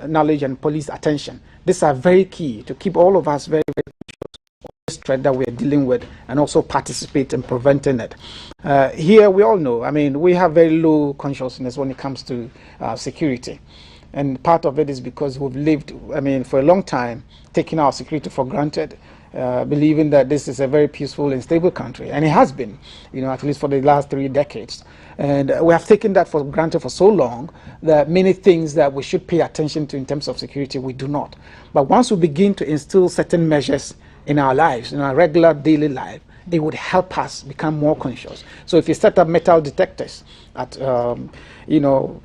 S4: knowledge and police attention. These are very key to keep all of us very, very conscious of this
S15: threat that we're dealing with and also participate in preventing it. Here, we all know, I mean, we have very low consciousness when it comes to security. And part of it is because we've lived, I mean, for a long time, taking our security for granted, believing that this is a very peaceful and stable country. And it has been, you know, at least for the last 3 decades. And we have taken that for granted for so long that many things that we should pay attention to in terms of security, we do not. But once we begin to instill certain measures in our lives, in our regular daily life, it would help us become more conscious. So if you set up metal detectors at, you know,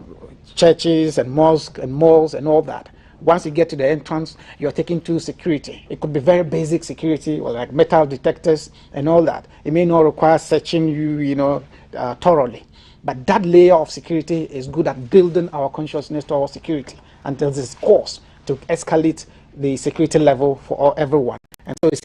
S15: churches and mosques and malls and all that, once you get to the entrance, you're taking to security. It could be very basic security, or like metal detectors and all that. It may not require searching you, you know, thoroughly. But that layer of security is good at building our consciousness towards security until this course to escalate the security level for everyone. And so it's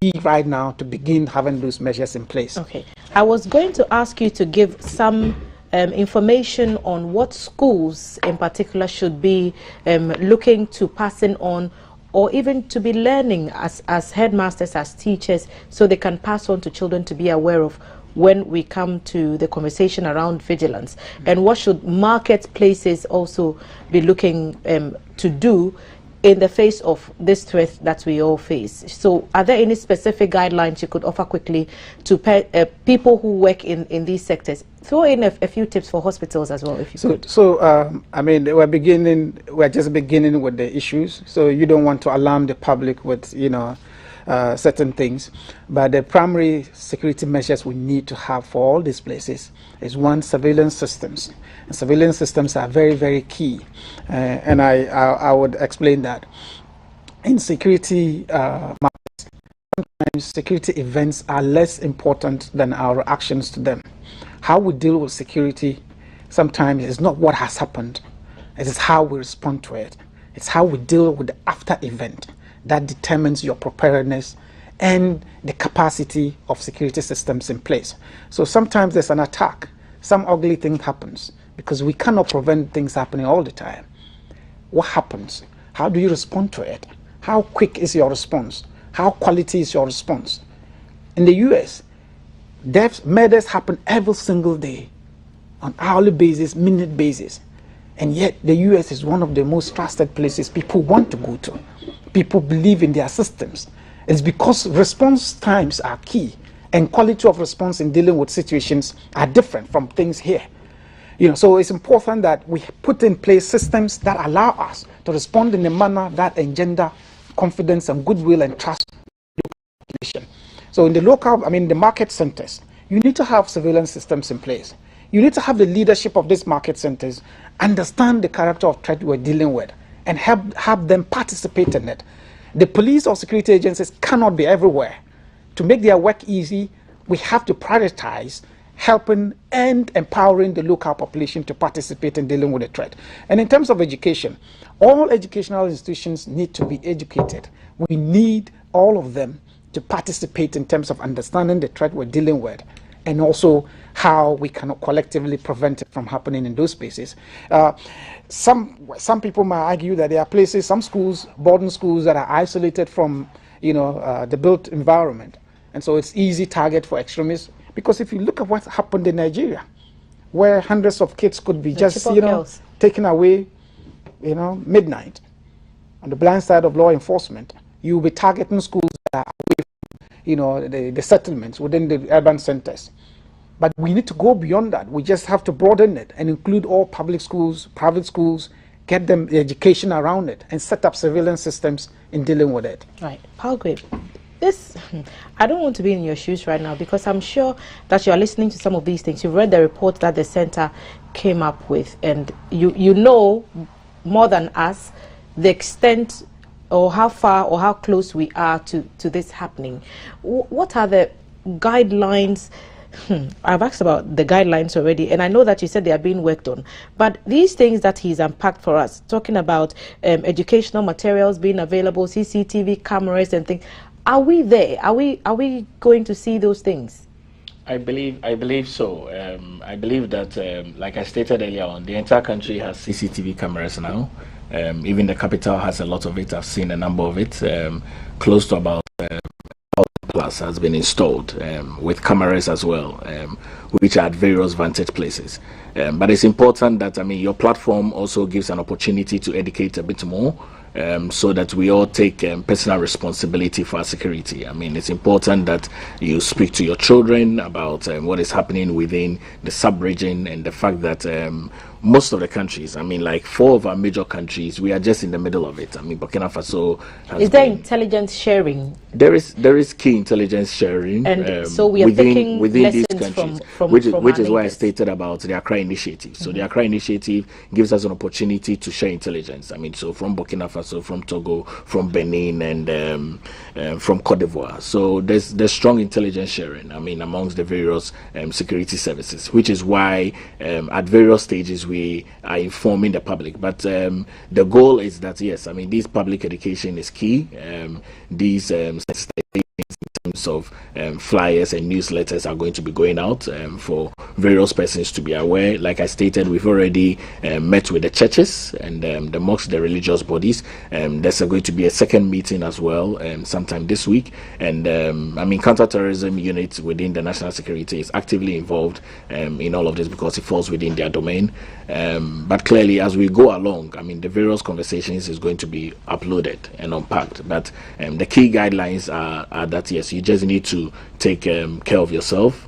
S15: key right now to begin having those measures in place.
S4: Okay. I was going to ask you to give some information on what schools in particular should be looking to passing on, or even to be learning as headmasters, as teachers, so they can pass on to children to be aware of when we come to the conversation around vigilance. And what should marketplaces also be looking to do in the face of this threat that we all face? So are there any specific guidelines you could offer quickly to people who work in these sectors? Throw in a few tips for hospitals as well, if you could.
S15: So I mean, we're just beginning with the issues, so you don't want to alarm the public with, you know, certain things. But the primary security measures we need to have for all these places is, one, surveillance systems. And surveillance systems are very, very key. And I would explain that. In security markets, sometimes security events are less important than our reactions to them. How we deal with security sometimes is not what has happened. It is how we respond to it. It's how we deal with the after event that determines your preparedness and the capacity of security systems in place. So sometimes there's an attack. Some ugly thing happens because we cannot prevent things happening all the time. What happens? How do you respond to it? How quick is your response? How quality is your response? In the US, murders happen every single day on hourly basis, minute basis. And yet the US is one of the most trusted places people want to go to. People believe in their systems. It's because response times are key, and quality of response in dealing with situations are different from things here. You know, so it's important that we put in place systems that allow us to respond in a manner that engender confidence and goodwill and trust in the population. So in the the market centers, you need to have surveillance systems in place. You need to have the leadership of these market centers understand the character of threat we're dealing with and have them participate in it. The police or security agencies cannot be everywhere. To make their work easy, we have to prioritize helping and empowering the local population to participate in dealing with the threat. And in terms of education, all educational institutions need to be educated. We need all of them to participate in terms of understanding the threat we're dealing with, and also how we can collectively prevent it from happening in those spaces. Some people might argue that there are places, some schools, boarding schools, that are isolated from, the built environment, and so it's easy target for extremists. Because if you look at what happened in Nigeria, where hundreds of kids could be just, taken away, midnight, on the blind side of law enforcement, you'll be targeting schools that are away from, the settlements within the urban centers. But we need to go beyond that. We just have to broaden it and include all public schools, private schools, get them the education around it, and set up surveillance systems in dealing with it.
S4: Right. Palgrave, I don't want to be in your shoes right now, because I'm sure that you're listening to some of these things. You've read the report that the center came up with, and you know more than us the extent or how far or how close we are to this happening. What are the guidelines? I've asked about the guidelines already, and I know that you said they are being worked on. But these things that he's unpacked for us, talking about educational materials being available, CCTV cameras and things, are we there? Are we going to see those things?
S14: I believe so. I believe that, like I stated earlier on, the entire country has CCTV cameras now. Even the capital has a lot of it. I've seen a number of it, close to about 1,000+. surveillance has been installed with cameras as well, which are at various vantage places. But it's important that, I mean, your platform also gives an opportunity to educate a bit more, so that we all take personal responsibility for our security. I mean, it's important that you speak to your children about what is happening within the sub-region, and the fact that most of the countries, I mean, like 4 of our major countries, we are just in the middle of it. I mean, Burkina Faso has
S4: Is there intelligence sharing?
S14: There is key intelligence sharing,
S4: and so we are taking
S14: within these
S4: lessons
S14: countries,
S4: from
S14: which
S4: our
S14: is why I
S4: neighbors.
S14: stated about the Accra Initiative. So the Accra Initiative gives us an opportunity to share intelligence. I mean, so from Burkina Faso, from Togo, from Benin, and from Cote d'Ivoire. So there's strong intelligence sharing, I mean, amongst the various security services, which is why at various stages we are informing the public. But the goal is that, yes, I mean, this public education is key. These in terms of flyers and newsletters are going to be going out for various persons to be aware. Like I stated, we've already met with the churches and the mosques, the religious bodies. There's going to be a second meeting as well sometime this week. And I mean, counterterrorism unit within the national security is actively involved in all of this because it falls within their domain. But clearly, as we go along, I mean, the various conversations is going to be uploaded and unpacked. But the key guidelines are that, yes, you just need to take care of yourself.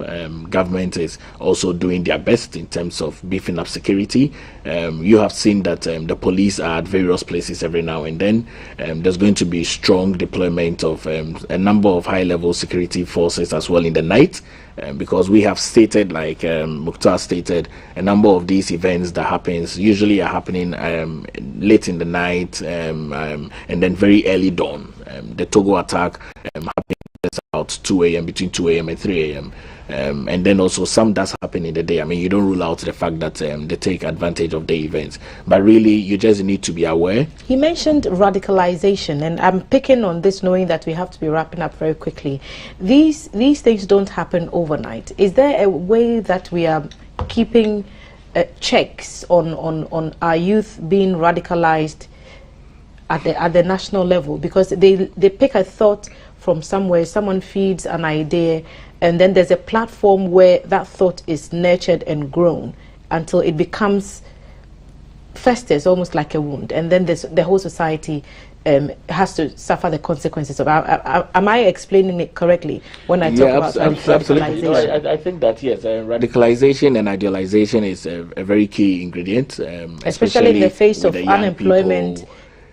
S14: Government is also doing their best in terms of beefing up security. You have seen that the police are at various places every now and then. There's going to be strong deployment of a number of high-level security forces as well in the night. Because we have stated, like Mukhtar stated, a number of these events that happens usually are happening late in the night and then very early dawn. The Togo attack happened about 2 a.m., between 2 a.m. and 3 a.m. And then also some does happen in the day. I mean, you don't rule out the fact that they take advantage of the events. But really, you just need to be aware.
S4: He mentioned radicalization, and I'm picking on this knowing that we have to be wrapping up very quickly. These things don't happen overnight. Is there a way that we are keeping checks on our youth being radicalized at the national level? Because they pick a thought from somewhere, someone feeds an idea, and then there's a platform where that thought is nurtured and grown until it becomes festers, almost like a wound, and then the whole society has to suffer the consequences of it. Am I explaining it correctly when I talk about radicalization?
S14: You know, I think that, yes, radicalization and idealization is a very key ingredient,
S4: especially in the face of unemployment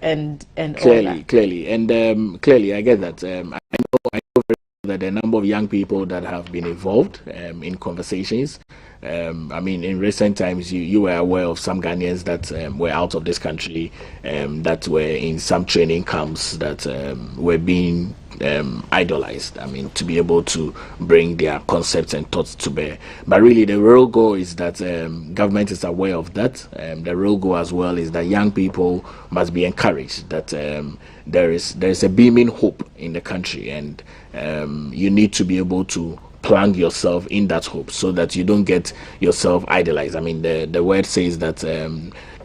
S4: and
S14: clearly,
S4: all that.
S14: Clearly, and clearly, I get that. I know very well that there are a number of young people that have been involved in conversations. I mean, in recent times, you were aware of some Ghanaians that were out of this country, that were in some training camps that were being idolized. I mean, to be able to bring their concepts and thoughts to bear. But really, the real goal is that government is aware of that. The real goal as well is that young people must be encouraged that there is a beaming hope in the country, and you need to be able to plant yourself in that hope so that you don't get yourself idolized. I mean, the word says that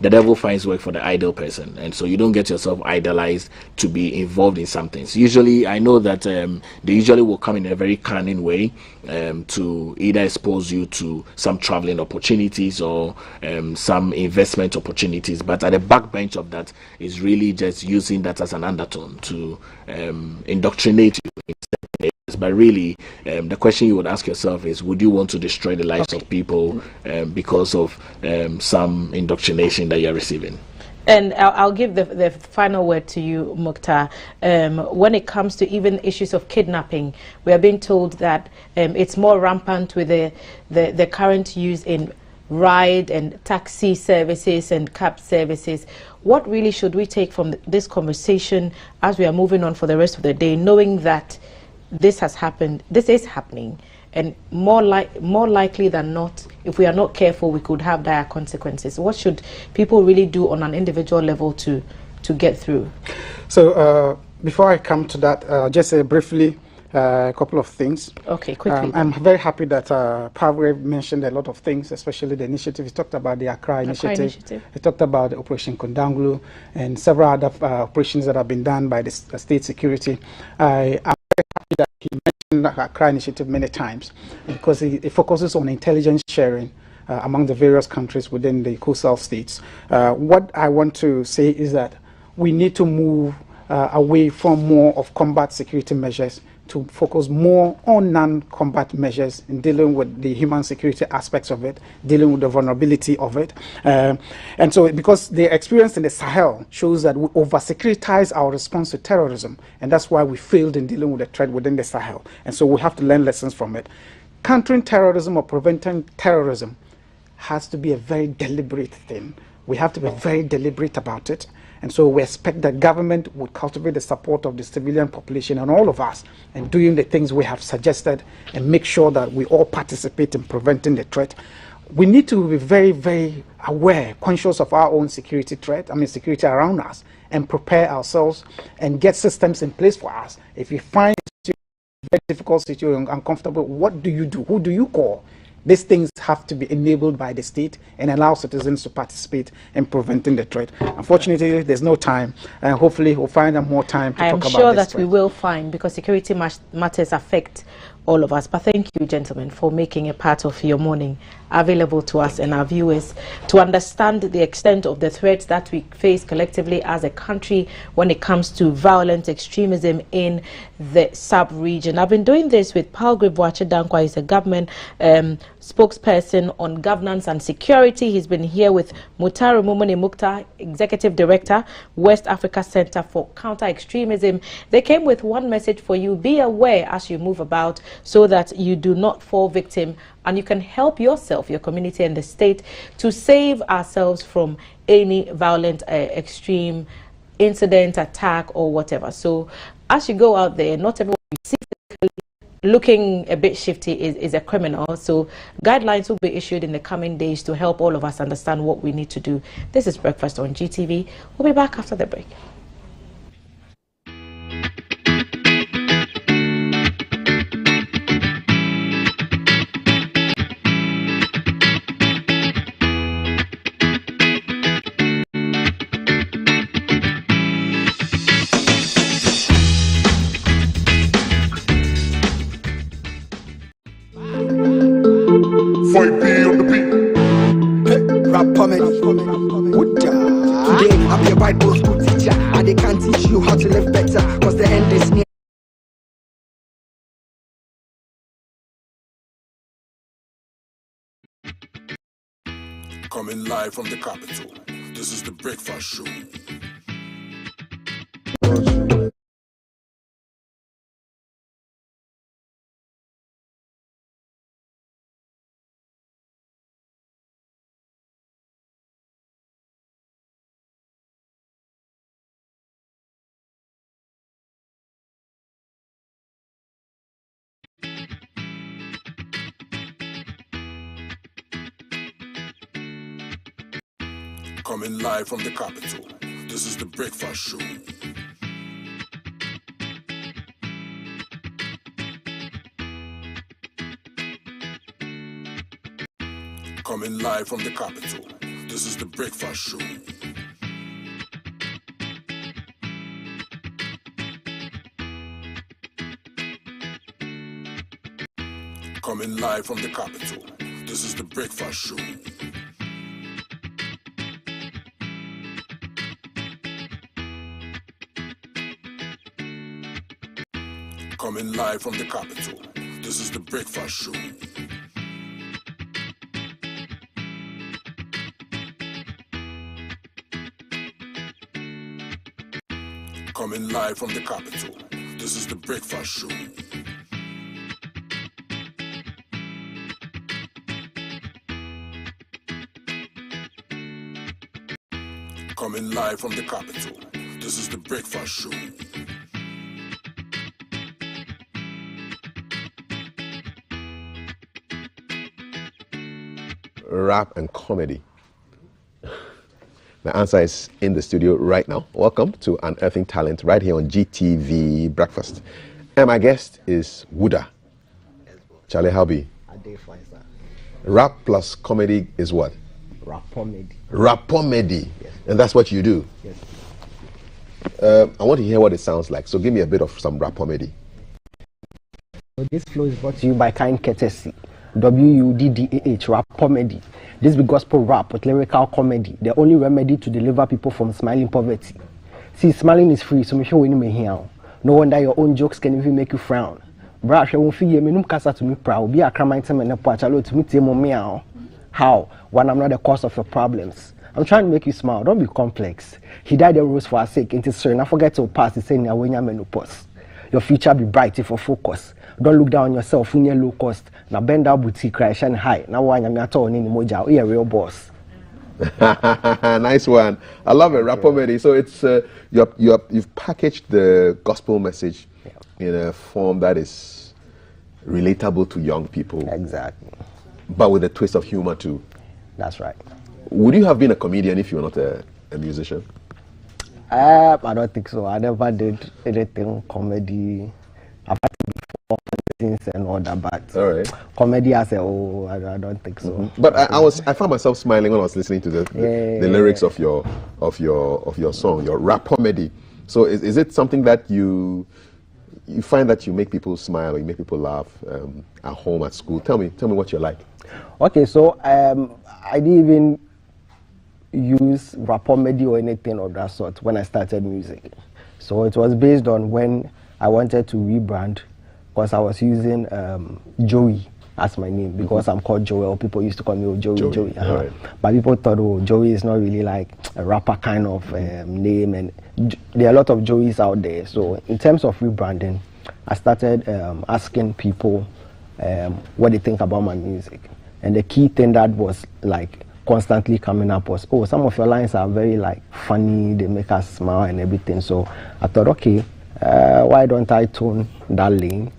S14: the devil finds work for the idle person, and so you don't get yourself idolized to be involved in something. So usually, I know that they usually will come in a very cunning way to either expose you to some traveling opportunities or some investment opportunities, but at the backbench of that is really just using that as an undertone to indoctrinate you in certain areas. But really, the question you would ask yourself is, would you want to destroy the lives of people because of some indoctrination that you're receiving?
S4: And I'll give the final word to you, Mukhtar. When it comes to even issues of kidnapping, we are being told that it's more rampant with the current use in ride and taxi services and cab services. What really should we take from this conversation as we are moving on for the rest of the day, knowing that this has happened, this is happening, and more likely than not, if we are not careful, we could have dire consequences? What should people really do on an individual level to get through?
S15: So before I come to that, just briefly, a couple of things.
S4: Okay, quickly.
S15: I'm very happy that Pavre mentioned a lot of things, especially the initiative. He talked about the Accra initiative. He talked about the Operation Kondanglu and several other operations that have been done by the state security. I'm very happy that he mentioned mentioned the Accra Initiative many times because it focuses on intelligence sharing among the various countries within the coastal states. What I want to say is that we need to move away from more of combat security measures to focus more on non-combat measures in dealing with the human security aspects of it, dealing with the vulnerability of it. And so because the experience in the Sahel shows that we over-securitize our response to terrorism, and that's why we failed in dealing with the threat within the Sahel. And so we have to learn lessons from it. Countering terrorism or preventing terrorism has to be a very deliberate thing. We have to be very deliberate about it. And so we expect that government would cultivate the support of the civilian population and all of us and doing the things we have suggested and make sure that we all participate in preventing the threat. We need to be very, very aware, conscious of our own security threat, security around us, and prepare ourselves and get systems in place for us. If you find a very difficult situation, uncomfortable, what do you do? Who do you call? These things have to be enabled by the state and allow citizens to participate in preventing the threat. Unfortunately, there's no time, and hopefully we'll find more time to talk about this.
S4: I am sure that we will find, because security matters affect all of us. But thank you, gentlemen, for making a part of your morning available to us and our viewers to understand the extent of the threats that we face collectively as a country when it comes to violent extremism in the sub-region. I've been doing this with Palgrave Dankwa. He's a government spokesperson on governance and security. He's been here with Mutaru Mumuni Mukta, Executive Director, West Africa Center for Counter-Extremism. They came with one message for you: be aware as you move about so that you do not fall victim, and you can help yourself, your community and the state to save ourselves from any violent extreme incident, attack or whatever. So as you go out there, not everyone you see looking a bit shifty is a criminal. So guidelines will be issued in the coming days to help all of us understand what we need to do. This is Breakfast on GTV. We'll be back after the break.
S16: Today, I'm your Bible school teacher, and they can't teach you how to live better, cause the end is near.
S17: Coming live from the capital, this is the Breakfast Show. Coming live from the capital, this is the Breakfast Show. Coming live from the capital, this is the Breakfast Show. Coming live from the capital, this is the Breakfast Show. Coming live from the capital, this is the Breakfast Show. Coming live from the capital, this is the Breakfast Show. Coming live from the capital, this is the Breakfast Show.
S2: Rap and comedy? The answer is in the studio right now. Welcome to Unearthing Talent right here on GTV Breakfast. And my guest is Wuda. Charlie, how be?
S18: I do fine, sir.
S2: Rap plus comedy is what?
S18: Rapomedy.
S2: Rapomedy.
S18: Yes.
S2: And that's what you do?
S18: Yes.
S2: I want to hear what it sounds like. So give me a bit of some rapomedy.
S18: This flow is brought to you by Kind Courtesy, WUDDAH, Rap Comedy. This be gospel rap with lyrical comedy, the only remedy to deliver people from smiling poverty. See, smiling is free, so make sure we know here. No wonder your own jokes can even make you frown. Brush, I won't feel you, me kasa to me proud. Be a crime time and a poachalo to me temo meow. How? When I'm not the cause of your problems. I'm trying to make you smile, don't be complex. He died the rose for our sake, and it's certain. I forget to pass the saying when you're menopause. Your future be bright if you focus. Don't look down on yourself when you're low cost. Now bend down boutique, cry, shine high. Now why I'm not talking anymore, you're a real boss.
S2: Nice one. I love it. Rap comedy. So it's you've packaged the gospel message in a form that is relatable to young people.
S18: Exactly.
S2: But with a twist of humor too.
S18: That's right.
S2: Would you have been a comedian if you were not a musician?
S18: I don't think so. I never did anything comedy. I've had it before things and all that, but comedy as a whole, I don't think so.
S2: Mm-hmm. But I found myself smiling when I was listening to the lyrics of your song, your rap comedy. So is it something that you find that you make people smile or you make people laugh at home, at school? Tell me what you're like.
S18: Okay, so I didn't even use rap comedy or anything of that sort when I started music. So it was based on when I wanted to rebrand, because I was using Joey as my name, because I'm called Joel. People used to call me Joey.
S2: Right.
S18: But people thought, oh, Joey is not really like a rapper kind of name, and there are a lot of Joeys out there. So in terms of rebranding, I started asking people what they think about my music. And the key thing that was like constantly coming up was, oh, some of your lines are very like funny, they make us smile and everything. So I thought, okay, why don't I tone that lane?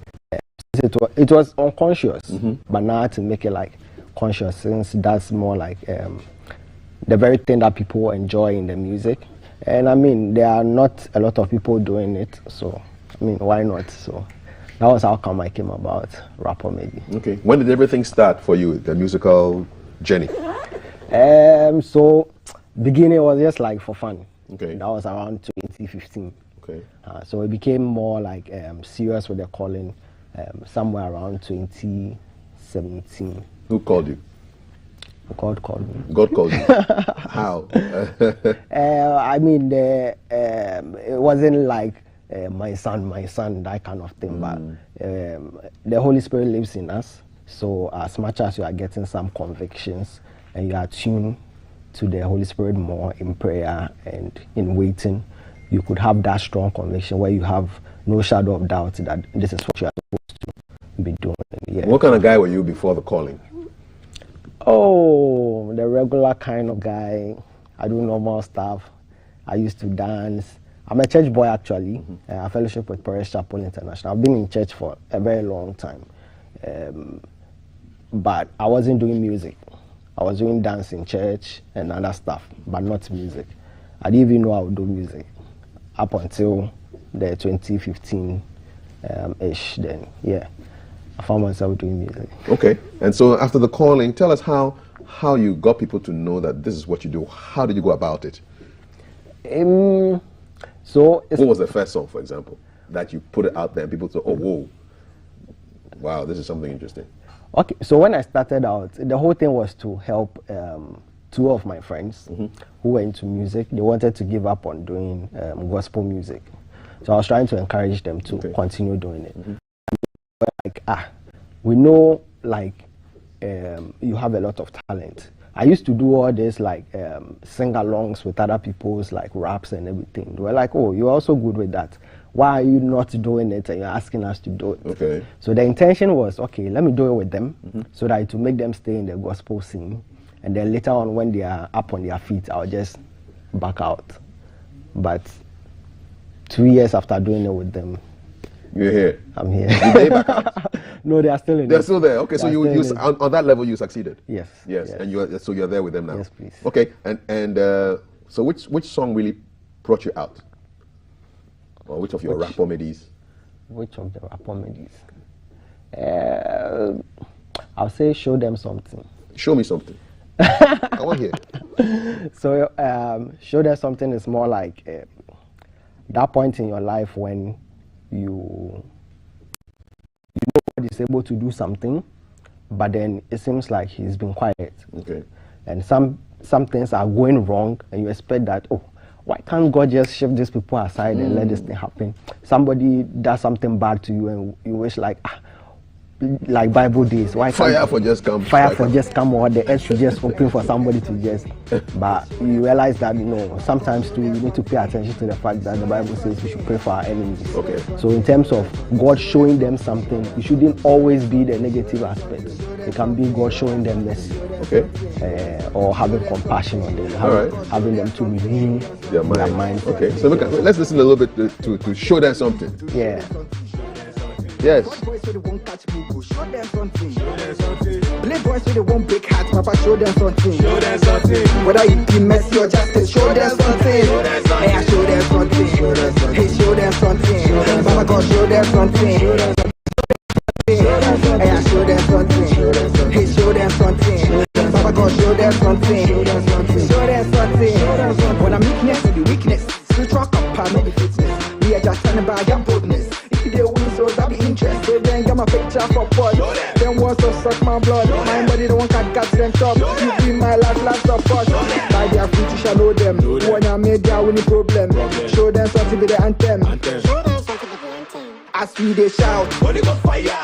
S18: It was unconscious, but now to make it like conscious, since that's more like the very thing that people enjoy in the music. And I mean, there are not a lot of people doing it, so I mean, why not? So that was how come I came about rap comedy.
S2: Okay. When did everything start for you, the musical journey?
S18: So beginning was just like for fun.
S2: Okay.
S18: That was around 2015.
S2: Okay.
S18: So it became more like serious with the calling somewhere around 2017.
S2: Who called you?
S18: God called me.
S2: God called you. How?
S18: I mean, it wasn't like my son, that kind of thing. But the Holy Spirit lives in us. So as much as you are getting some convictions and you are tuned to the Holy Spirit more in prayer and in waiting, you could have that strong conviction where you have no shadow of doubt that this is what you are supposed to be doing. Yeah.
S2: What kind of guy were you before the calling?
S18: Oh, the regular kind of guy. I do normal stuff. I used to dance. I'm a church boy actually. I fellowship with Paris Chapel International. I've been in church for a very long time. But I wasn't doing music. I was doing dance in church and other stuff, but not music. I didn't even know I would do music up until the 2015-ish. Then, yeah, I found myself doing music.
S2: Okay, and so after the calling, tell us how you got people to know that this is what you do. How did you go about it?
S18: So
S2: what was the first song, for example, that you put it out there and people thought, oh, whoa, wow, this is something interesting?
S18: Okay, so when I started out, the whole thing was to help two of my friends who were into music. They wanted to give up on doing gospel music. So I was trying to encourage them to continue doing it. Like, we know, like, you have a lot of talent. I used to do all this, like, sing-alongs with other people's, like, raps and everything. They were like, oh, you're also good with that. Why are you not doing it and you're asking us to do it?
S2: Okay.
S18: So the intention was, okay, let me do it with them so that it will make them stay in the gospel scene. And then later on, when they are up on their feet, I'll just back out. But 2 years after doing it with them,
S2: you're here.
S18: I'm here.
S2: Did they back out?
S18: No, they are still in.
S2: They're still there. Okay, so you on that level you succeeded.
S18: Yes.
S2: Yes, and you're there with them now.
S18: Yes, please.
S2: Okay, and so which song really brought you out? Or which of your rap comedies?
S18: Which of the rap comedies? I'll say show them something.
S2: Show me something. I want to hear.
S18: So show them something is more like that point in your life when you know is able to do something, but then it seems like he's been quiet.
S2: Okay.
S18: And some things are going wrong, and you expect that, oh, why can't God just shift these people aside and let this thing happen? Somebody does something bad to you, and you wish like Bible days. Why
S2: fire for just come?
S18: Fire for just come, or the earth should just open for somebody to just. But you realize that sometimes too you need to pay attention to the fact that the Bible says we should pray for our enemies.
S2: Okay.
S18: So in terms of God showing them something, it shouldn't always be the negative aspects. It can be God showing them mercy.
S2: Okay.
S18: Or having compassion on them, having them to renew their mind.
S2: Okay. So let's listen a little bit to show them something.
S18: Yeah.
S2: Yes.
S16: Playboys with the one big hat, Papa, show them something. Whether you be messy or justice, show them something. Hey, I show them something. Hey, show them something. Papa God, show them something. Hey, I show them something. Hey, show them something. Papa God, show them something. Show them something. When I'm weakness to the weakness, spiritual compound the fitness. We are just standing by your boldness. They win, so that be interested. Then get my picture for pod. Then wants to suck my blood. My body don't want to catch them top. You be my last support. By their fruit you shall know them. When I made their winning problem. Show them something with the anthem. As we they shout,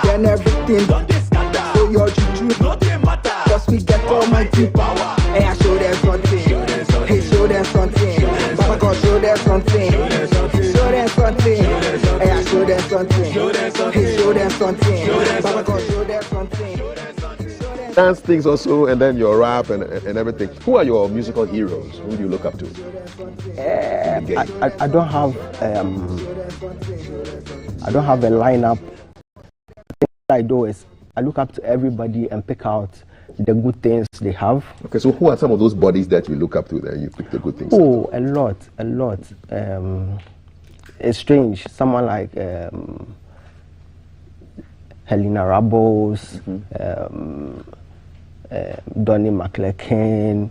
S16: then everything don't scatter. So your juju, nothing matter. Cause we get almighty power. Hey, I show them something. Hey, show them something. Papa God, show them something. Show them something. Hey, I show them something. Hey, show them something. Papa God, show them something.
S2: Dance things also, and then your rap and everything. Who are your musical heroes? Who do you look up to?
S18: I don't have a lineup. What I do is I look up to everybody and pick out the good things they have.
S2: Okay, so who are some of those bodies that you look up to that you pick the good things?
S18: Oh, a lot. It's strange. Someone like Helena Rabos, Donnie McClellan,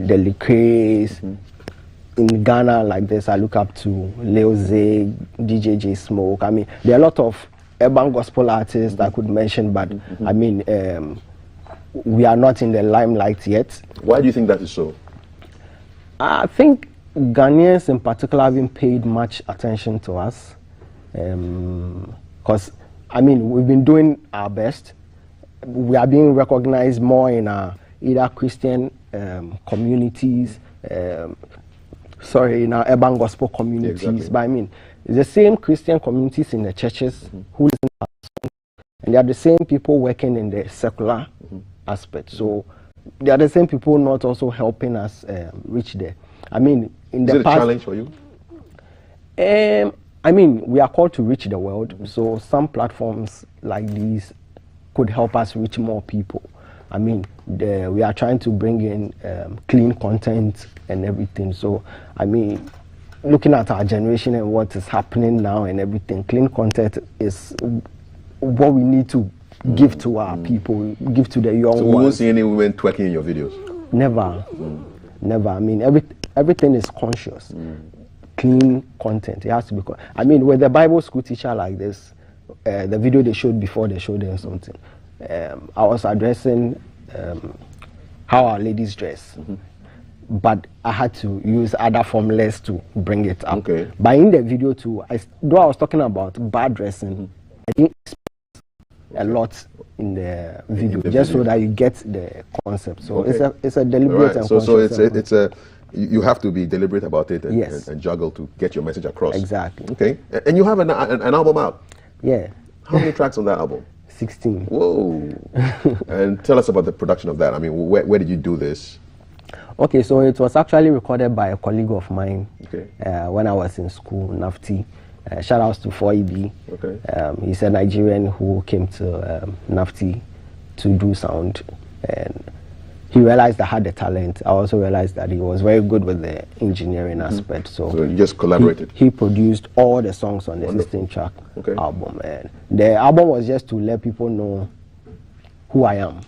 S18: Deli Craze. In Ghana, like this, I look up to Leo Zig, DJ J Smoke. I mean, there are a lot of urban gospel artists I could mention, but I mean, we are not in the limelight yet.
S2: Why do you think that is so?
S18: I think Ghanaians in particular haven't paid much attention to us. Because, I mean, we've been doing our best. We are being recognized more in our either Christian communities, in our urban gospel communities. Exactly. But I mean, it's the same Christian communities in the churches who listen to our songs, and they are the same people working in the secular aspect. So they are the same people not also helping us reach there. I mean, in the past,
S2: a challenge for you?
S18: I mean, we are called to reach the world, so some platforms like these could help us reach more people. I mean, we are trying to bring in clean content and everything. So, I mean, looking at our generation and what is happening now and everything, clean content is what we need to give to our people, give to the young ones.
S2: So we won't see any women twerking in your videos?
S18: Never. Never. I mean, everything is conscious. Clean content. It has to be. I mean, with a Bible school teacher like this, the video they showed before, they showed them something. I was addressing how our ladies dress, but I had to use other formulas to bring it up.
S2: Okay.
S18: But in the video too, though I was talking about bad dressing, I didn't express a lot in the video, just so that you get the concept. So it's a deliberate and
S2: conscious. You have to be deliberate about it and juggle to get your message across.
S18: Exactly.
S2: Okay. And you have an album out.
S18: Yeah.
S2: How many tracks on that album?
S18: 16.
S2: Whoa. And tell us about the production of that. I mean, where did you do this?
S18: Okay, so it was actually recorded by a colleague of mine when I was in school, NAFTI. Shout outs to 4EB.
S2: Okay.
S18: He's a Nigerian who came to NAFTI to do sound. And he realized I had the talent. I also realized that he was very good with the engineering aspect. So
S2: you just collaborated?
S18: He produced all the songs on the 16-track album. And the album was just to let people know who I am,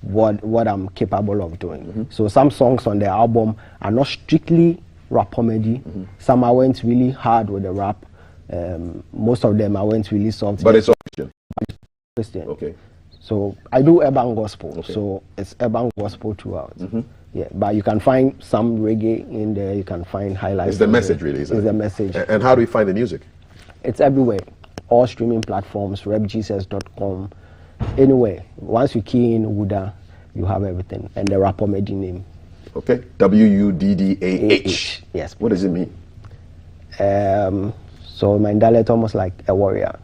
S18: what I'm capable of doing. So some songs on the album are not strictly rap comedy. Some I went really hard with the rap. Most of them I went really soft.
S2: But it's official.
S18: Christian.
S2: Okay.
S18: So I do urban gospel.
S2: Okay.
S18: So it's urban gospel throughout. Yeah, but you can find some reggae in there. You can find highlights.
S2: It's the message, really, isn't it?
S18: It's the message.
S2: And how do we find the music?
S18: It's everywhere. All streaming platforms, repjesus.com, anywhere. Once you key in Wuda, you have everything. And the rapper made the name.
S2: Okay. WUDDAH.
S18: Yes.
S2: What does it mean?
S18: So my dialect almost like a warrior.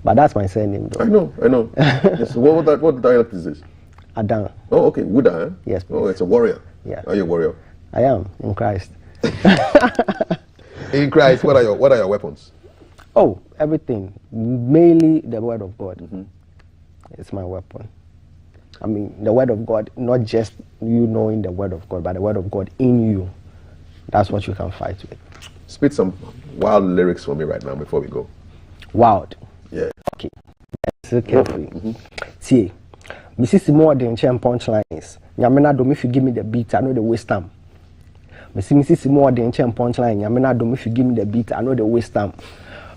S18: But that's my surname, though.
S2: I know. Yes. What dialect is this?
S18: Adan.
S2: Oh, okay. Wuda, eh?
S18: Yes, please.
S2: Oh, it's a warrior.
S18: Yeah.
S2: Are you a warrior?
S18: I am, in Christ.
S2: In Christ, what are your weapons?
S18: Oh, everything. Mainly the word of God. It's my weapon. I mean, the word of God, not just you knowing the word of God, but the word of God in you. That's what you can fight with.
S2: Spit some wild lyrics for me right now before we go.
S18: Wild?
S2: Yeah.
S18: Okay. So carefully. See, Mrs. More than champ punchlines. Yamena do if you give me the beat, I know the waste time. Mrs. More than champ punchline. Yamena do if you give me the beat, I know the waste time.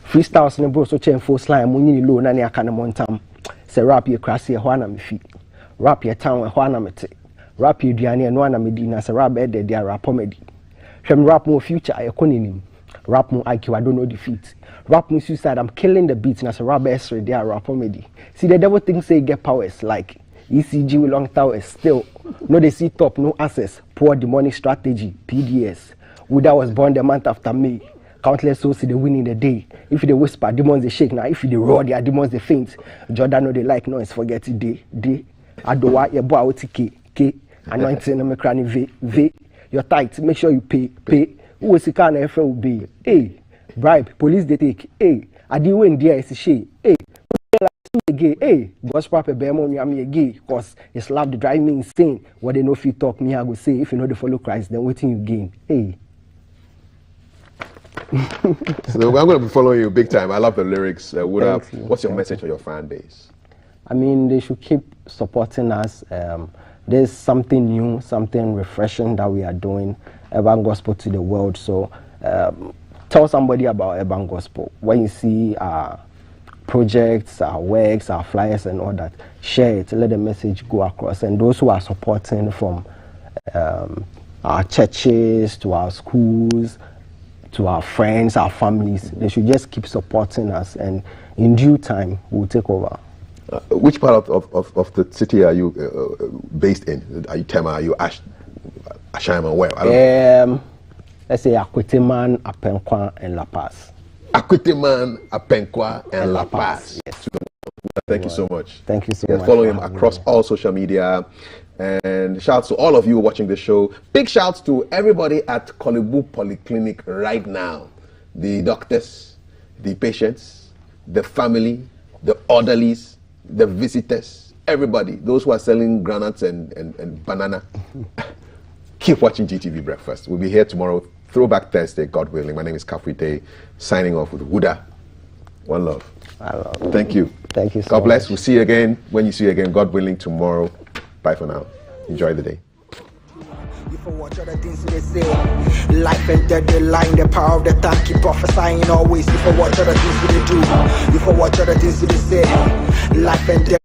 S18: Freestyles ne bro so champ full slime, money low, nani akana montam. Say rap ye crassy, hwana me feet. Rap ye town, hwana me te. Rap ye diani, and one medina, say rap bed, they are rap comedy. Shem rap more future, I economy. Rap more IQ, I don't know defeat. Rap more suicide, I'm killing the beats, and as a rap S-ray, they are rap comedy. See, the devil thinks they get powers like ECG with long towers, still. No, they see top, no access, poor demonic strategy, PDS. Wuda was born the month after May. Countless souls see the win in the day. If they whisper, demons they shake. Now, if they roar, their demons they faint. Jordan know they like noise, forget it, day. Adowa, your boy, out K. Anointing, no me cranny, V. You're tight, make sure you pay. Who is the kind of FLB? Hey, bribe, police they take. Hey, I do win there, it's a shame. Hey, gay. Hey, gospel paper, I'm a gay. Cause it's love to drive me insane. What they know if you talk me, I go say, if you know they follow Christ, then waiting you gain. Hey.
S2: So I'm going to be following you big time. I love the lyrics. What's your message for your fan base?
S18: I mean, they should keep supporting us. There's something new, something refreshing that we are doing, urban gospel to the world. So tell somebody about urban gospel. When you see our projects, our works, our flyers and all that, share it, let the message go across. And those who are supporting from our churches to our schools, to our friends, our families, they should just keep supporting us, and in due time, we'll take over.
S2: Which part of the city are you based in? Are you Thelma? Are you Ashaiman? Where?
S18: Let's say Akwiteman, Apenkwa, and La Paz.
S2: Akwiteman, Apenkwa, and La Paz.
S18: Yes.
S2: Thank you so much.
S18: Thank you so much.
S2: Follow him across all social media. And shouts to all of you watching the show. Big shouts to everybody at Kolibu Polyclinic right now. The doctors, the patients, the family, the orderlies, the visitors, everybody. Those who are selling granuts and banana. Keep watching GTV Breakfast. We'll be here tomorrow, Throwback Thursday, God willing. My name is Kafui, signing off with Wuda. One love. Thank you.
S18: Thank you so
S2: God bless.
S18: much.
S2: We'll see you again. When you see you again, God willing, tomorrow. Bye for now. Enjoy the day.
S16: Watch other things they say. Life and death, they line, the power of the tongue, keep prophesying always. If I watch other things they do, if I watch other things they say. Life and death.